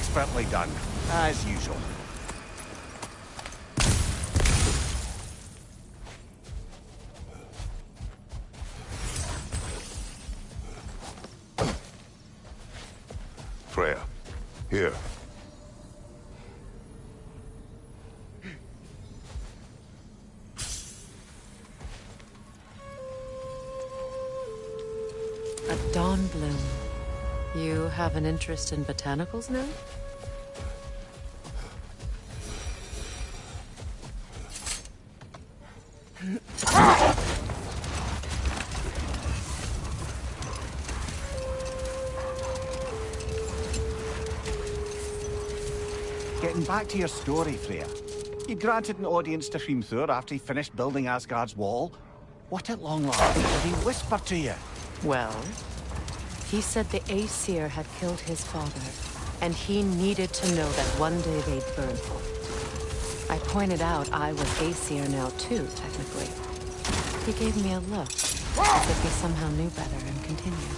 expertly done, as usual. Freya, here. A dawn bloom. You have an interest in botanicals now? Getting back to your story, Freya. You granted an audience to Hrimthur after he finished building Asgard's wall. What at long last did he whisper to you? Well, he said the Aesir had killed his father, and he needed to know that one day they'd burn him. I pointed out I was Aesir now too, technically. He gave me a look, as if he somehow knew better, and continued.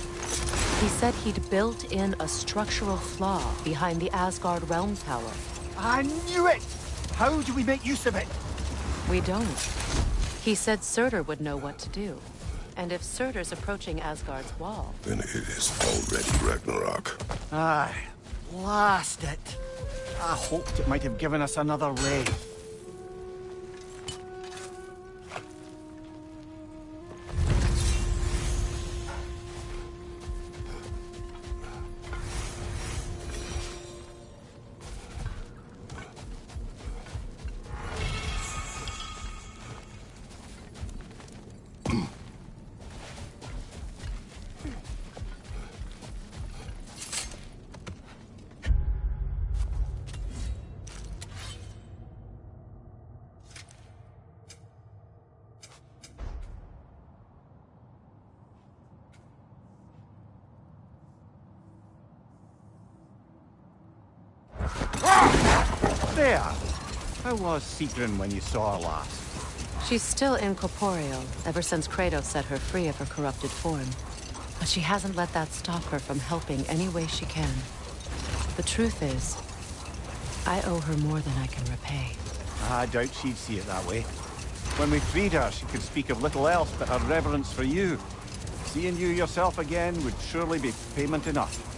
He said he'd built in a structural flaw behind the Asgard Realm Tower. I knew it! How do we make use of it? We don't. He said Surtur would know what to do. And if Surtur's approaching Asgard's wall... Then it is already Ragnarok. Aye, blast it. I hoped it might have given us another ray. There! How was Sigrun when you saw her last? She's still incorporeal, ever since Kratos set her free of her corrupted form. But she hasn't let that stop her from helping any way she can. The truth is, I owe her more than I can repay. I doubt she'd see it that way. When we freed her, she could speak of little else but her reverence for you. Seeing you yourself again would surely be payment enough.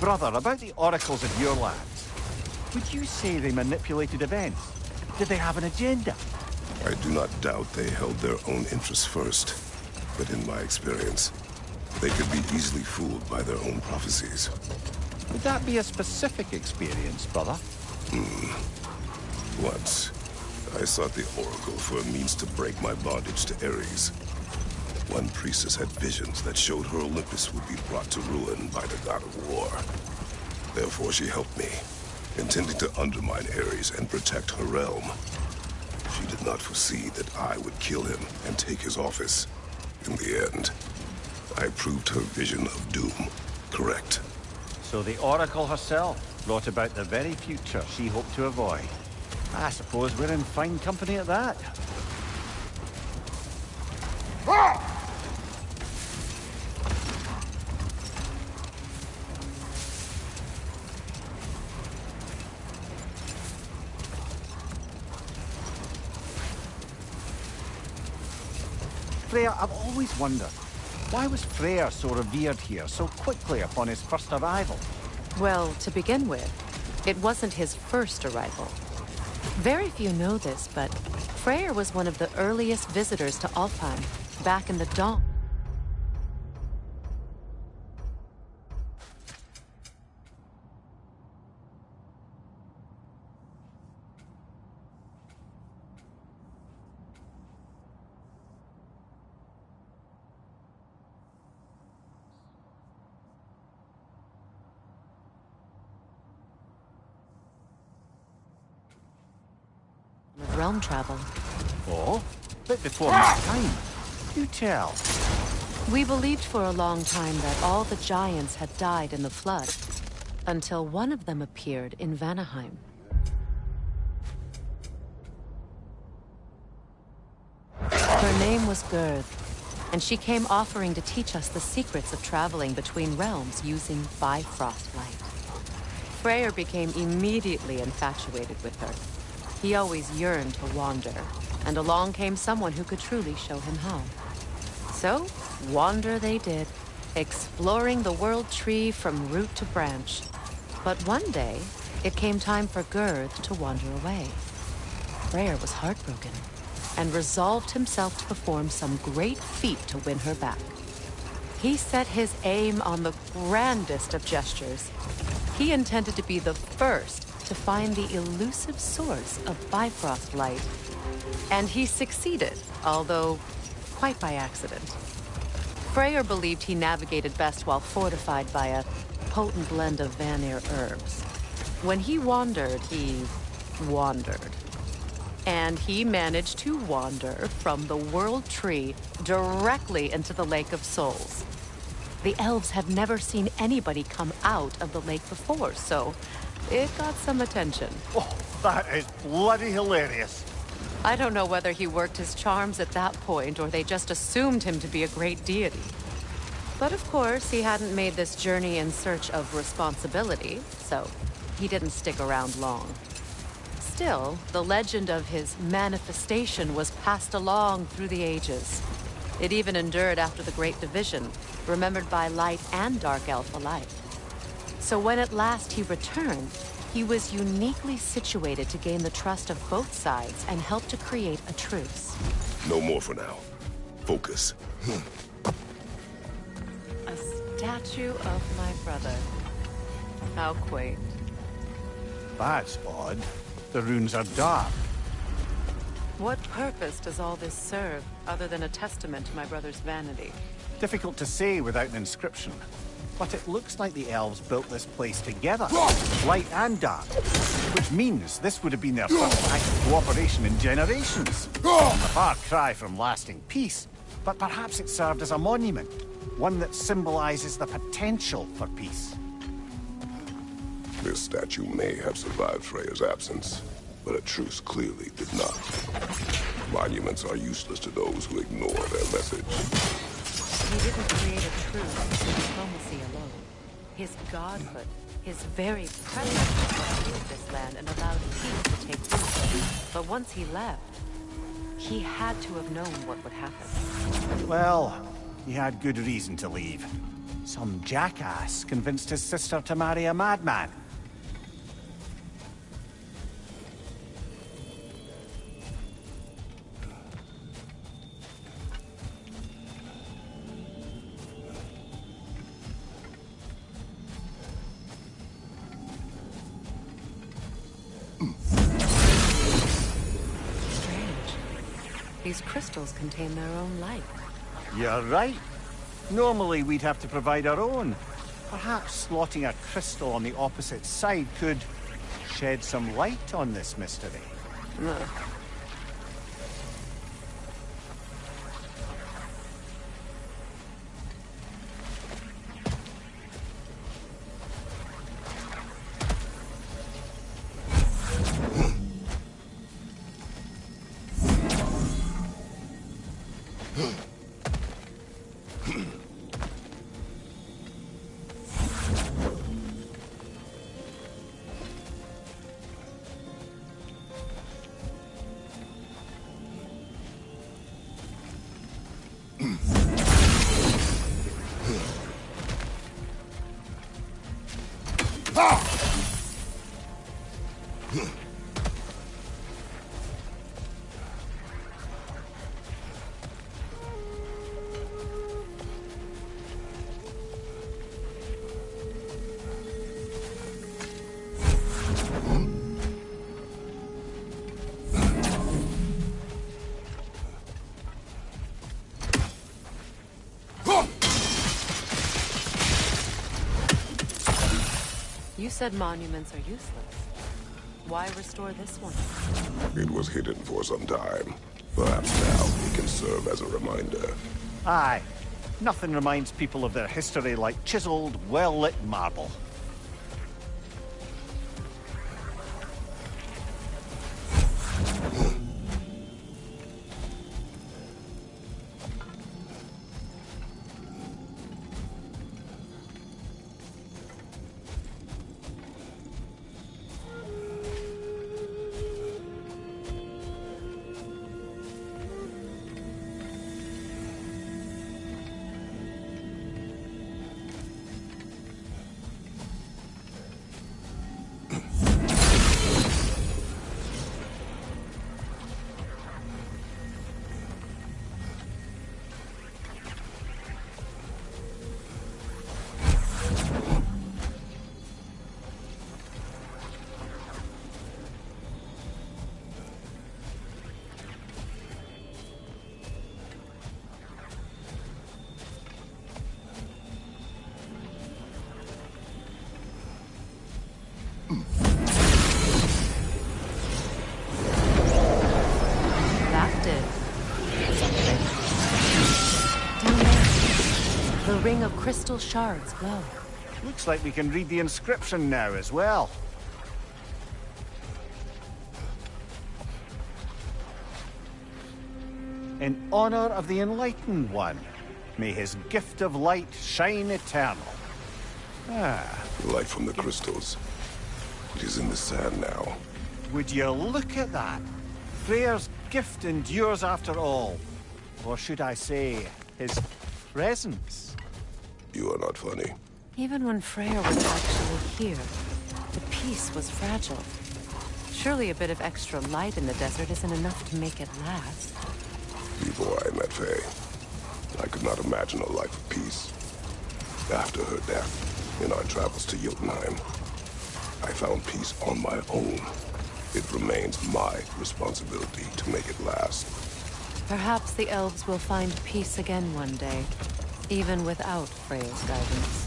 Brother, about the oracles of your lands, would you say they manipulated events? Did they have an agenda? I do not doubt they held their own interests first. But in my experience, they could be easily fooled by their own prophecies. Would that be a specific experience, brother? Once, I sought the Oracle for a means to break my bondage to Ares. One priestess had visions that showed her Olympus would be brought to ruin by the god of war. Therefore she helped me, intending to undermine Ares and protect her realm. She did not foresee that I would kill him and take his office. In the end, I proved her vision of doom correct. So the Oracle herself brought about the very future she hoped to avoid. I suppose we're in fine company at that. Freya, I've always wondered, why was Freyr so revered here so quickly upon his first arrival? Well, to begin with, it wasn't his first arrival. Very few know this, but Freyr was one of the earliest visitors to Alfheim, back in the dawn. Realm travel. Oh? Bit before my time. You tell. We believed for a long time that all the giants had died in the flood. Until one of them appeared in Vanaheim. Her name was Gerd, and she came offering to teach us the secrets of traveling between realms using Bifrost light. Freyr became immediately infatuated with her. He always yearned to wander, and along came someone who could truly show him how. So, wander they did, exploring the World Tree from root to branch. But one day, it came time for Gerd to wander away. Freyr was heartbroken, and resolved himself to perform some great feat to win her back. He set his aim on the grandest of gestures. He intended to be the first to find the elusive source of Bifrost light. And he succeeded, although quite by accident. Freyr believed he navigated best while fortified by a potent blend of Vanir herbs. When he wandered, he wandered. And he managed to wander from the World Tree directly into the Lake of Souls. The elves had never seen anybody come out of the lake before, so it got some attention. Oh, that is bloody hilarious. I don't know whether he worked his charms at that point or they just assumed him to be a great deity. But of course, he hadn't made this journey in search of responsibility, so he didn't stick around long. Still, the legend of his manifestation was passed along through the ages. It even endured after the Great Division, remembered by Light and Dark Elf alike. So when at last he returned, he was uniquely situated to gain the trust of both sides and help to create a truce. No more for now. Focus. A statue of my brother. How quaint. That's odd. The runes are dark. What purpose does all this serve, other than a testament to my brother's vanity? Difficult to say without an inscription. But it looks like the elves built this place together, light and dark. Which means this would have been their first act of cooperation in generations. A far cry from lasting peace, but perhaps it served as a monument. One that symbolizes the potential for peace. This statue may have survived Freya's absence, but a truce clearly did not. Monuments are useless to those who ignore their message. He didn't create a truce through diplomacy alone. His godhood, his very presence healed this land and allowed peace to take root. But once he left, he had to have known what would happen. Well, he had good reason to leave. Some jackass convinced his sister to marry a madman. These crystals contain their own light. You're right. Normally we'd have to provide our own. Perhaps slotting a crystal on the opposite side could shed some light on this mystery. You said monuments are useless. Why restore this one? It was hidden for some time. Perhaps now it can serve as a reminder. Aye. Nothing reminds people of their history like chiseled, well-lit marble. ring of crystal shards glow. Looks like we can read the inscription now as well. In honor of the Enlightened One, may his gift of light shine eternal. Ah, The light from the crystals. It is in the sand now. would you look at that? Freyr's gift endures after all. Or should I say, his presence? You are not funny. Even when Freyr was actually here, the peace was fragile. Surely a bit of extra light in the desert isn't enough to make it last. Before I met Faye, I could not imagine a life of peace. After her death, in our travels to Jotunheim, I found peace on my own. It remains my responsibility to make it last. Perhaps the elves will find peace again one day, even without Freya's guidance.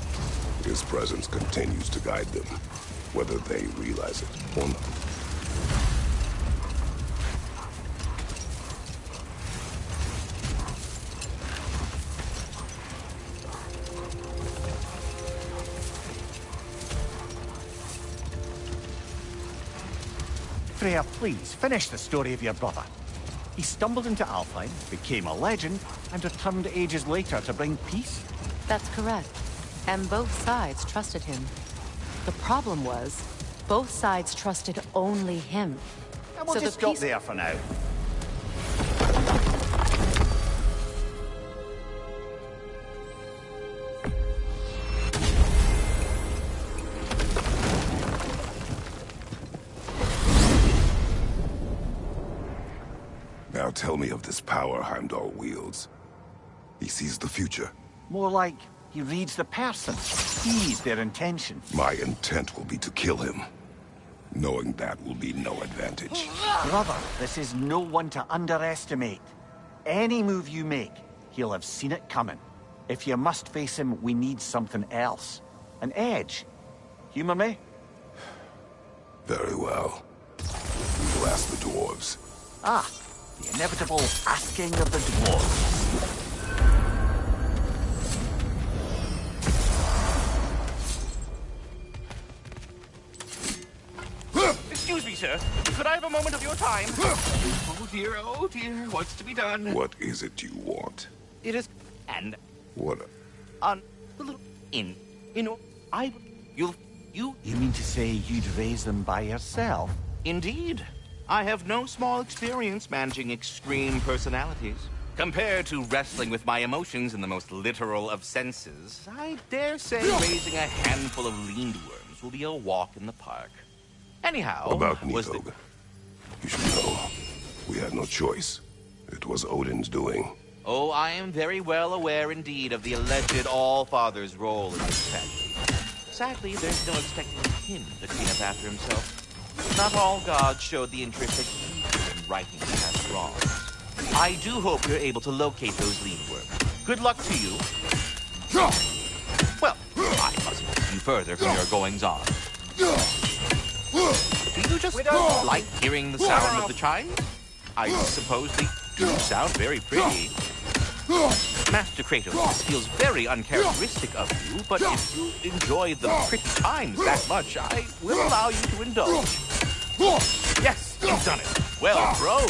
His presence continues to guide them, whether they realize it or not. Freya, please, finish the story of your brother. He stumbled into Alfheim, became a legend, and returned ages later to bring peace. That's correct. And both sides trusted him. The problem was, both sides trusted only him. And we'll So the just stop peace- there for now. Now tell me of this power Heimdall wields. He sees the future. More like he reads the person, sees their intention. My intent will be to kill him. Knowing that will be no advantage. Brother, this is no one to underestimate. Any move you make, he'll have seen it coming. If you must face him, we need something else. An edge. Humor me? Very well. We will ask the dwarves. Ah, the inevitable asking of the dwarves. Excuse me, sir. Could I have a moment of your time? Oh dear, what's to be done? What is it you want? It is... and... What? on... the little... in... you know... I... you... You mean to say you'd raise them by yourself? Indeed. I have no small experience managing extreme personalities. Compared to wrestling with my emotions in the most literal of senses, I dare say raising a handful of leaned worms will be a walk in the park. Anyhow, About was the... Nidhogg. You should know. We had no choice. It was Odin's doing. Oh, I am very well aware indeed of the alleged All-Father's role in this tragedy. Sadly, there's no expecting him to clean up after himself. Not all gods showed the interest that he did in righting past wrongs. I do hope you're able to locate those lean worms. Good luck to you. Well, I mustn't keep you further from your goings-on. Do you just like hearing the sound of the chimes? I suppose they do sound very pretty. Master Kratos, this feels very uncharacteristic of you, but if you enjoy the pretty chimes that much, I will allow you to indulge. Yes, you've done it. Well, bro.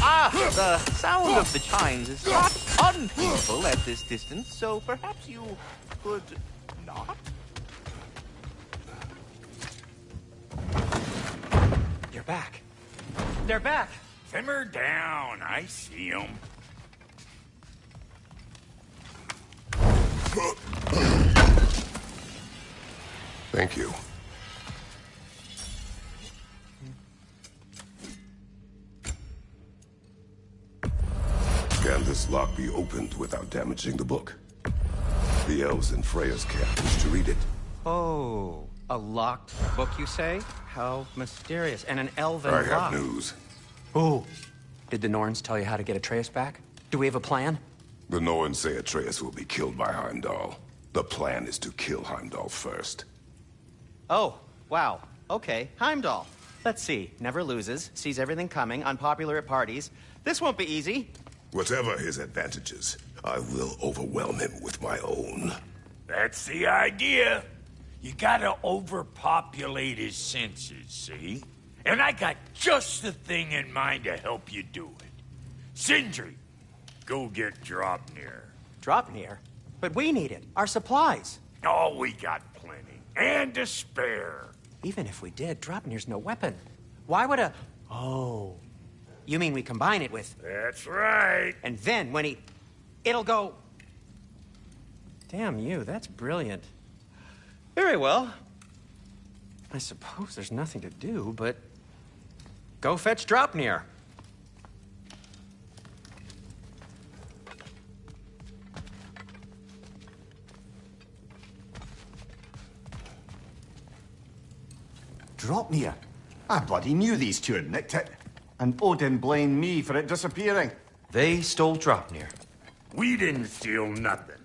Ah, the sound of the chimes is not unpainful at this distance, so perhaps you could not? You're back. They're back. Simmer down. I see 'em. Thank you. Can this lock be opened without damaging the book? The elves in Freya's camp wish to read it. Oh, a locked book, you say? How mysterious. And an elven I lock. have news. Oh. Did the Norns tell you how to get Atreus back? Do we have a plan? The Norns say Atreus will be killed by Heimdall. The plan is to kill Heimdall first. Oh, wow. Okay, Heimdall. Let's see. Never loses, sees everything coming, unpopular at parties. This won't be easy. Whatever his advantages, I will overwhelm him with my own. That's the idea. You gotta overpopulate his senses, see? And I got just the thing in mind to help you do it. Sindri, go get Dropnir. Dropnir? But we need it. Our supplies. Oh, we got plenty. And to spare. Even if we did, Dropnir's no weapon. Why would a... Oh. You mean we combine it with... That's right. And then when he... It'll go... Damn you, that's brilliant. Very well. I suppose there's nothing to do, but... Go fetch Dropnir. Dropnir? I bloody knew these two had nicked it. And Odin blamed me for it disappearing. They stole Dropnir. We didn't steal nothing.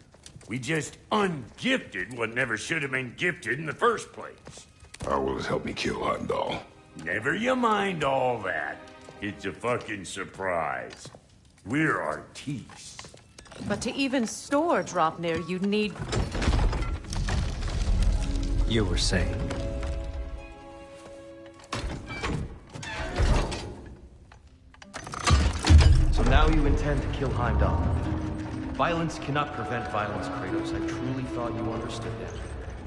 We just ungifted what never should have been gifted in the first place. How will it help me kill Heimdall? Never you mind all that. It's a fucking surprise. We're artistes. But to even store Dropnir, you'd need... You were saying? So now you intend to kill Heimdall. Violence cannot prevent violence, Kratos. I truly thought you understood that.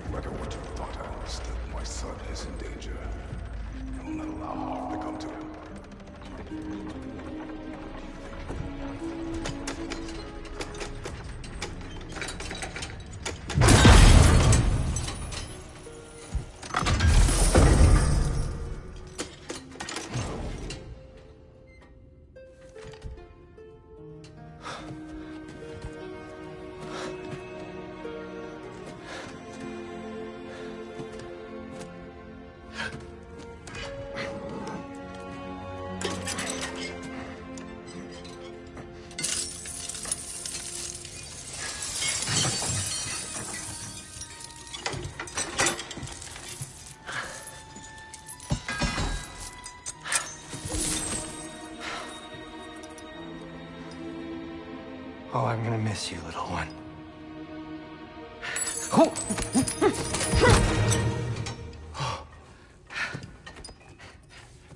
No matter what you thought I understood, my son is in danger. I will not allow harm to come to him. Oh, I'm gonna miss you, little one.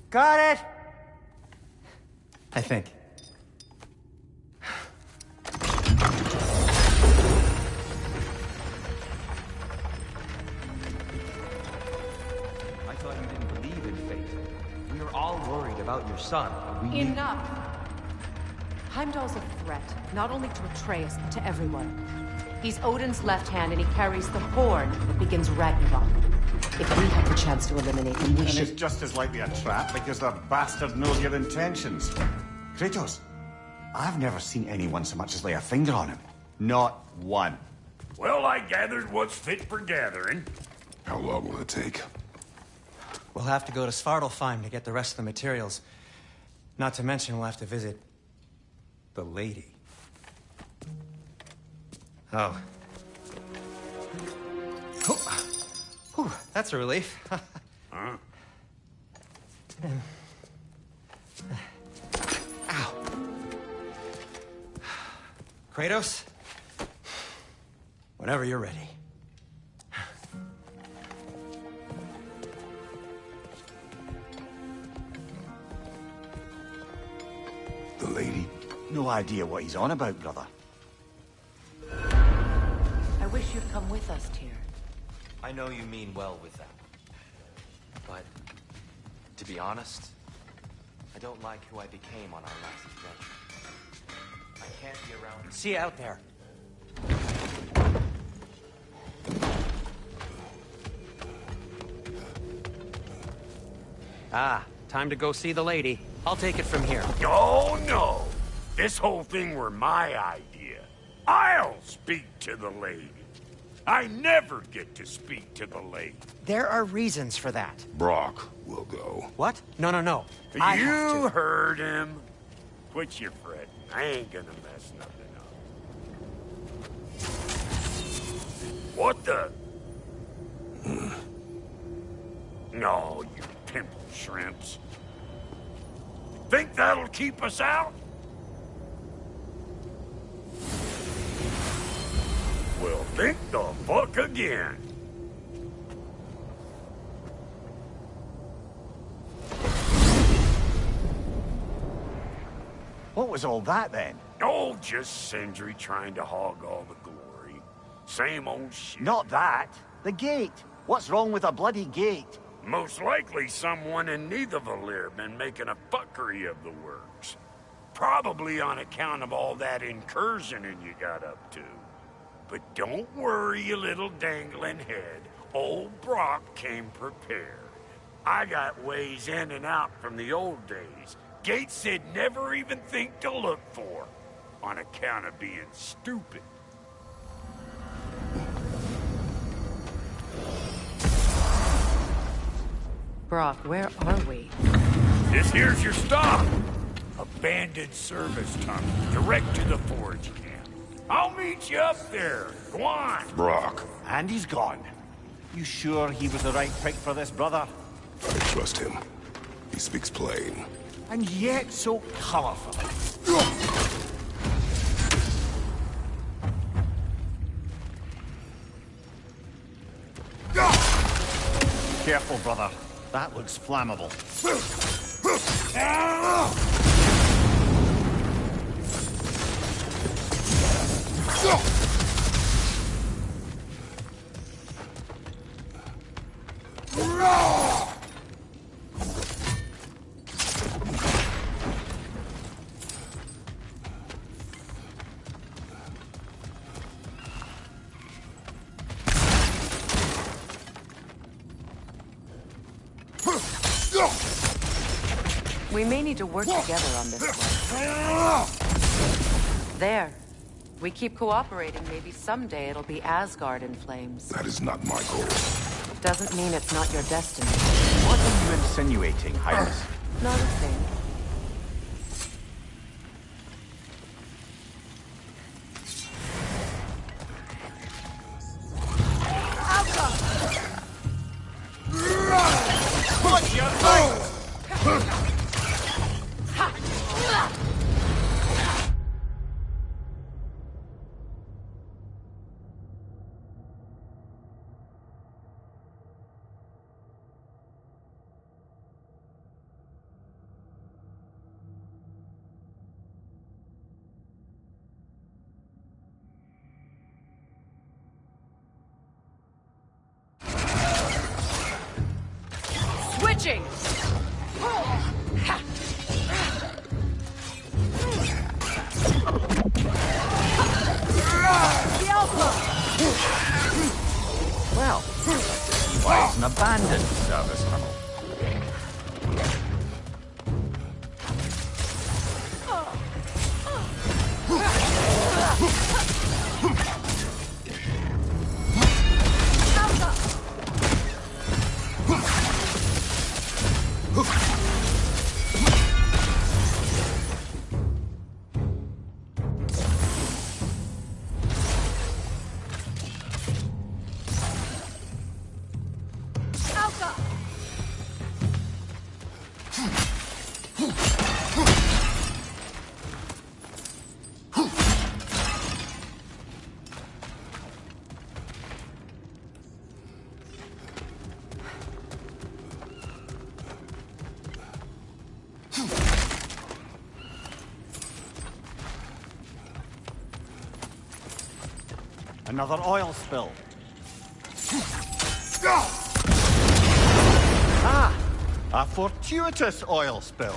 Got it! I think. I thought you didn't believe in fate. We were all worried about your son. We... Enough! Heimdall's a threat, not only to Atreus, but to everyone. He's Odin's left hand, and he carries the horn that begins Ragnarok. If we have the chance to eliminate him, we And should... it's just as likely a trap because the bastard knows your intentions. Kratos, I've never seen anyone so much as lay a finger on him. Not one. Well, I gathered what's fit for gathering. How long will it take? We'll have to go to Svartalfheim to get the rest of the materials. Not to mention we'll have to visit... the lady. Oh. Whew, that's a relief. Huh? Ow. Kratos? Whenever you're ready. The lady? No idea what he's on about, brother. I wish you'd come with us, Tyr. I know you mean well with them. But, to be honest, I don't like who I became on our last adventure. I can't be around... See you out there. Ah, time to go see the lady. I'll take it from here. Oh, no. This whole thing were my idea. I'll speak to the lady. I never get to speak to the lady. There are reasons for that. Brock will go. What? No, no, no. I have You to. heard him. Quit your fretting. I ain't gonna mess nothing up. What the? No, you pimple shrimps. Think that'll keep us out? Well, think the fuck again. What was all that then? Oh, just Sindri trying to hog all the glory. Same old shit. Not that. The gate. What's wrong with a bloody gate? Most likely someone in Nidavellir been making a fuckery of the works. Probably on account of all that incursioning you got up to. But don't worry, you little dangling head. Old Brock came prepared. I got ways in and out from the old days. Gates said never even think to look for, on account of being stupid. Brock, where are we? This here's your stop. Abandoned service tunnel, direct to the forge camp. I'll meet you up there. Go on. Brock, And he's gone. You sure he was the right pick for this, brother? I trust him. He speaks plain. And yet so colorful. Careful, brother. That looks flammable. We may need to work together on this one. There. We keep cooperating, maybe someday it'll be Asgard in flames. That is not my goal. Doesn't mean it's not your destiny. What are you insinuating, Highness? Not a thing. Switching! The Alpha! Well, why it's an abandoned service tunnel. Another oil spill. Ah! A fortuitous oil spill.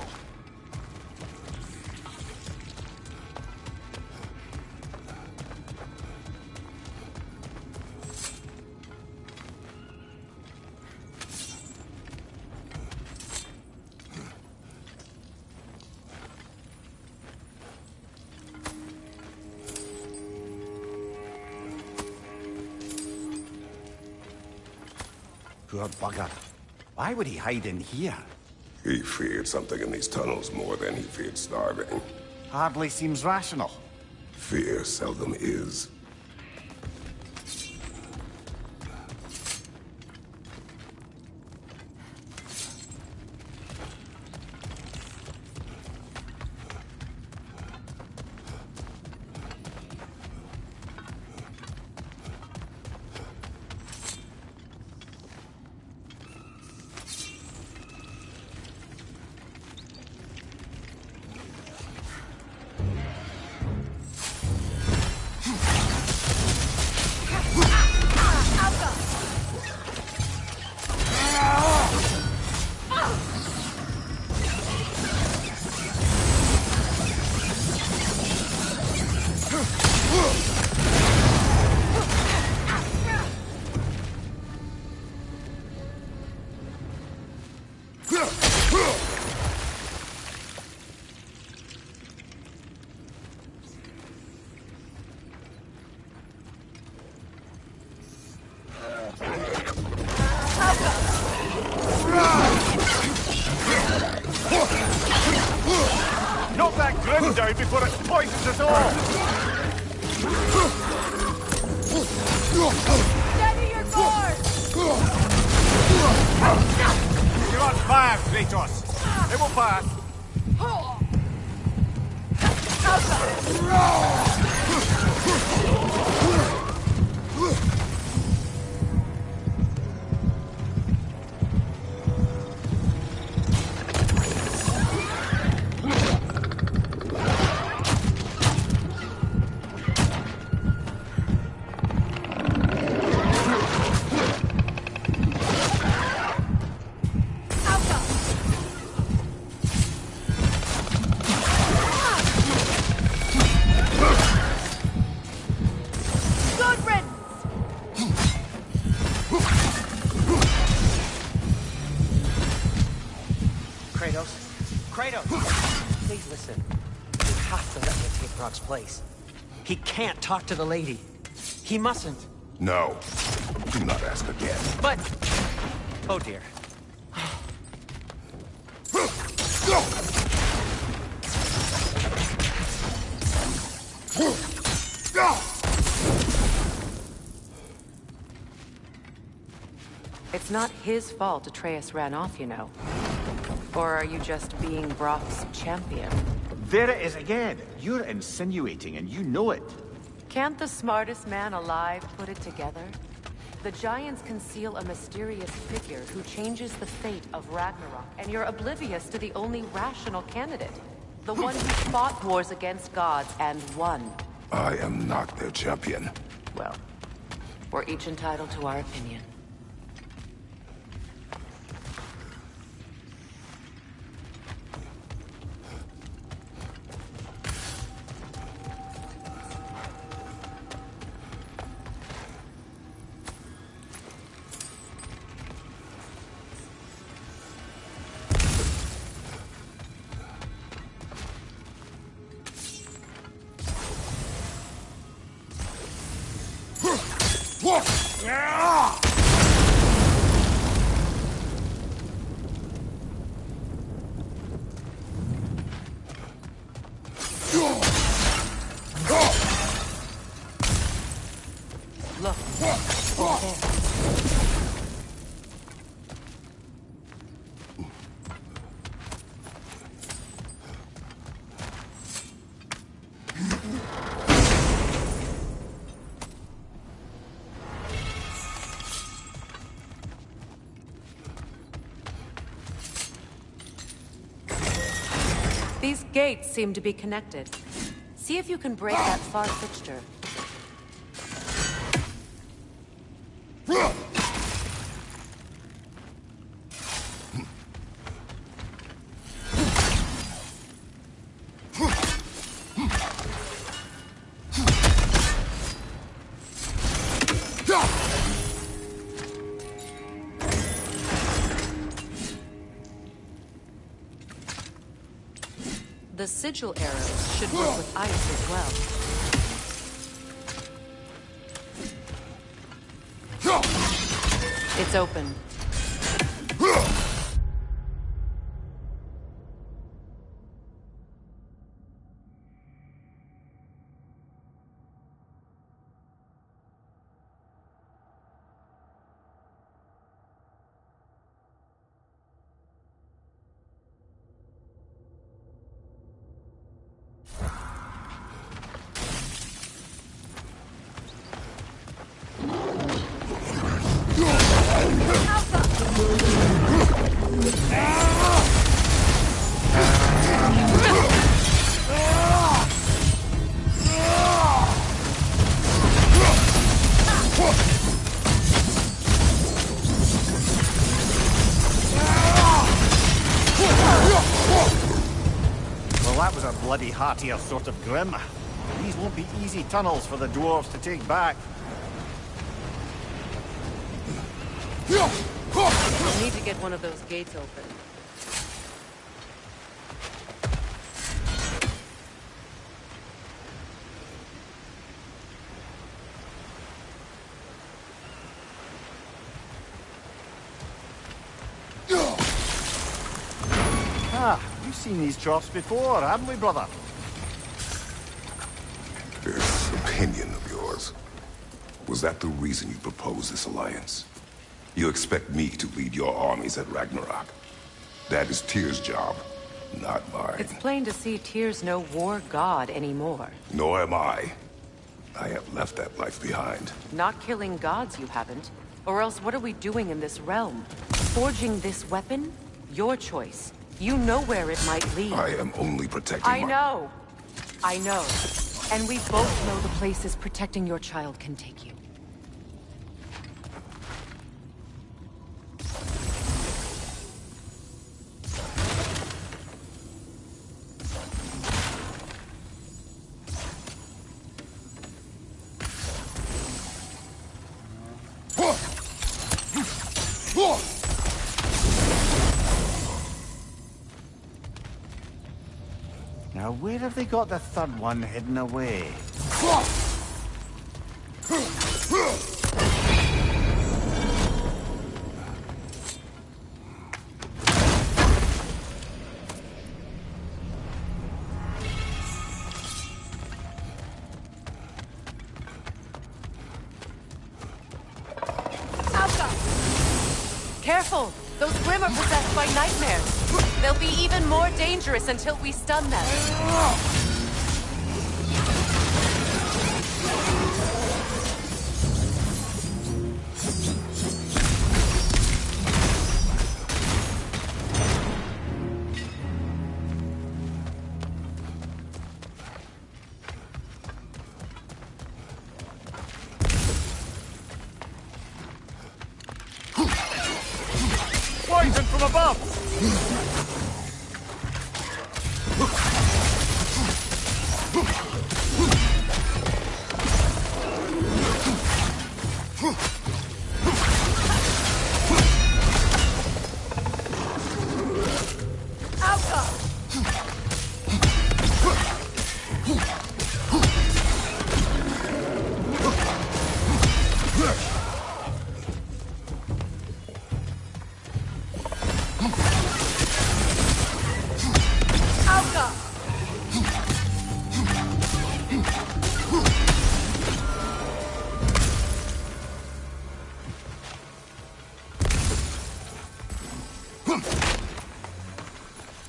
Poor bugger. Why would he hide in here? He feared something in these tunnels more than he feared starving. Hardly seems rational. Fear seldom is. go down before it poisons us all! Steady your guard! You're on fire, Kratos! It will pass! Good riddance! Kratos, please listen. You have to let me take Brock's place. He can't talk to the lady. He mustn't. No. Do not ask again. But... Oh dear. It's not his fault Atreus ran off, you know. Or are you just being Brock's champion? There it is again. You're insinuating, and you know it. Can't the smartest man alive put it together? The Giants conceal a mysterious figure who changes the fate of Ragnarok, and you're oblivious to the only rational candidate. The one who fought wars against gods and won. I am not their champion. Well, we're each entitled to our opinion. Look, over there. These gates seem to be connected. See if you can break that far fixture. The sigil arrows should work with ice as well. It's open. That was a bloody heartier sort of grim. These won't be easy tunnels for the dwarves to take back. We'll need to get one of those gates open. Ah, we've seen these troughs before, haven't we, brother? opinion of yours. Was that the reason you proposed this alliance? You expect me to lead your armies at Ragnarok? That is Tyr's job, not mine. It's plain to see Tyr's no war god anymore. Nor am I. I have left that life behind. Not killing gods, you haven't. Or else what are we doing in this realm? Forging this weapon? Your choice. You know where it might lead. I am only protecting I know. And we both know the places protecting your child can take you. Now, where have they got the third one hidden away? Careful! Those Grimm are possessed by nightmares. They'll be even more dangerous until we stun them. Poison from above!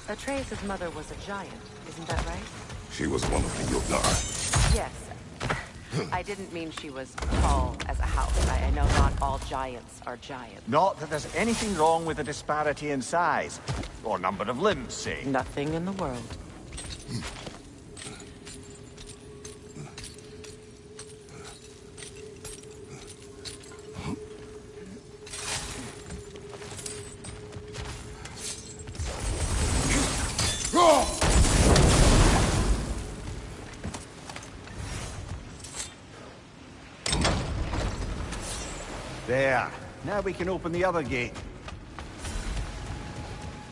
Atreus' mother was a giant, isn't that right? She was one of the Jotnar. Yes. I didn't mean she was tall as a house. I know not all giants are giants. Not that there's anything wrong with the disparity in size. Or number of limbs, say. Nothing in the world. There. Now we can open the other gate.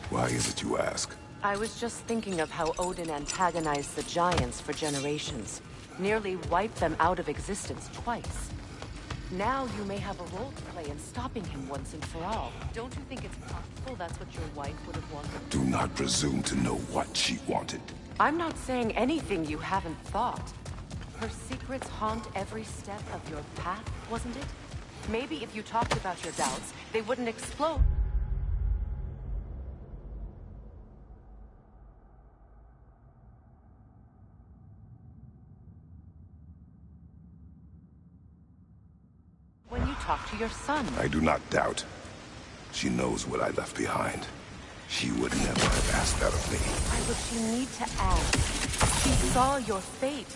Why is it you ask? I was just thinking of how Odin antagonized the giants for generations. Nearly wiped them out of existence twice. Now you may have a role to play in stopping him once and for all. Don't you think it's possible that's what your wife would have wanted? Do not presume to know what she wanted. I'm not saying anything you haven't thought. Her secrets haunt every step of your path, wasn't it? Maybe if you talked about your doubts, they wouldn't explode. When you talk to your son. I do not doubt. She knows what I left behind. She would never have asked that of me. Why would she need to ask? She saw your fate.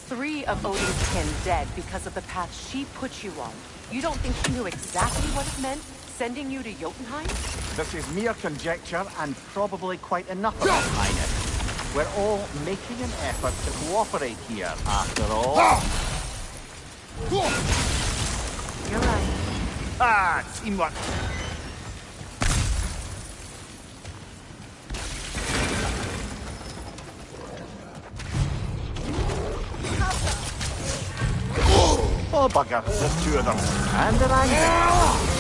3 of Odin's kin dead because of the path she put you on. You don't think she knew exactly what it meant, sending you to Jotunheim? This is mere conjecture and probably quite enough of it, Highness. We're all making an effort to cooperate here, after all. You're right. Ah, teamwork. Oh, bugger. There's 2 of them. And they're angry.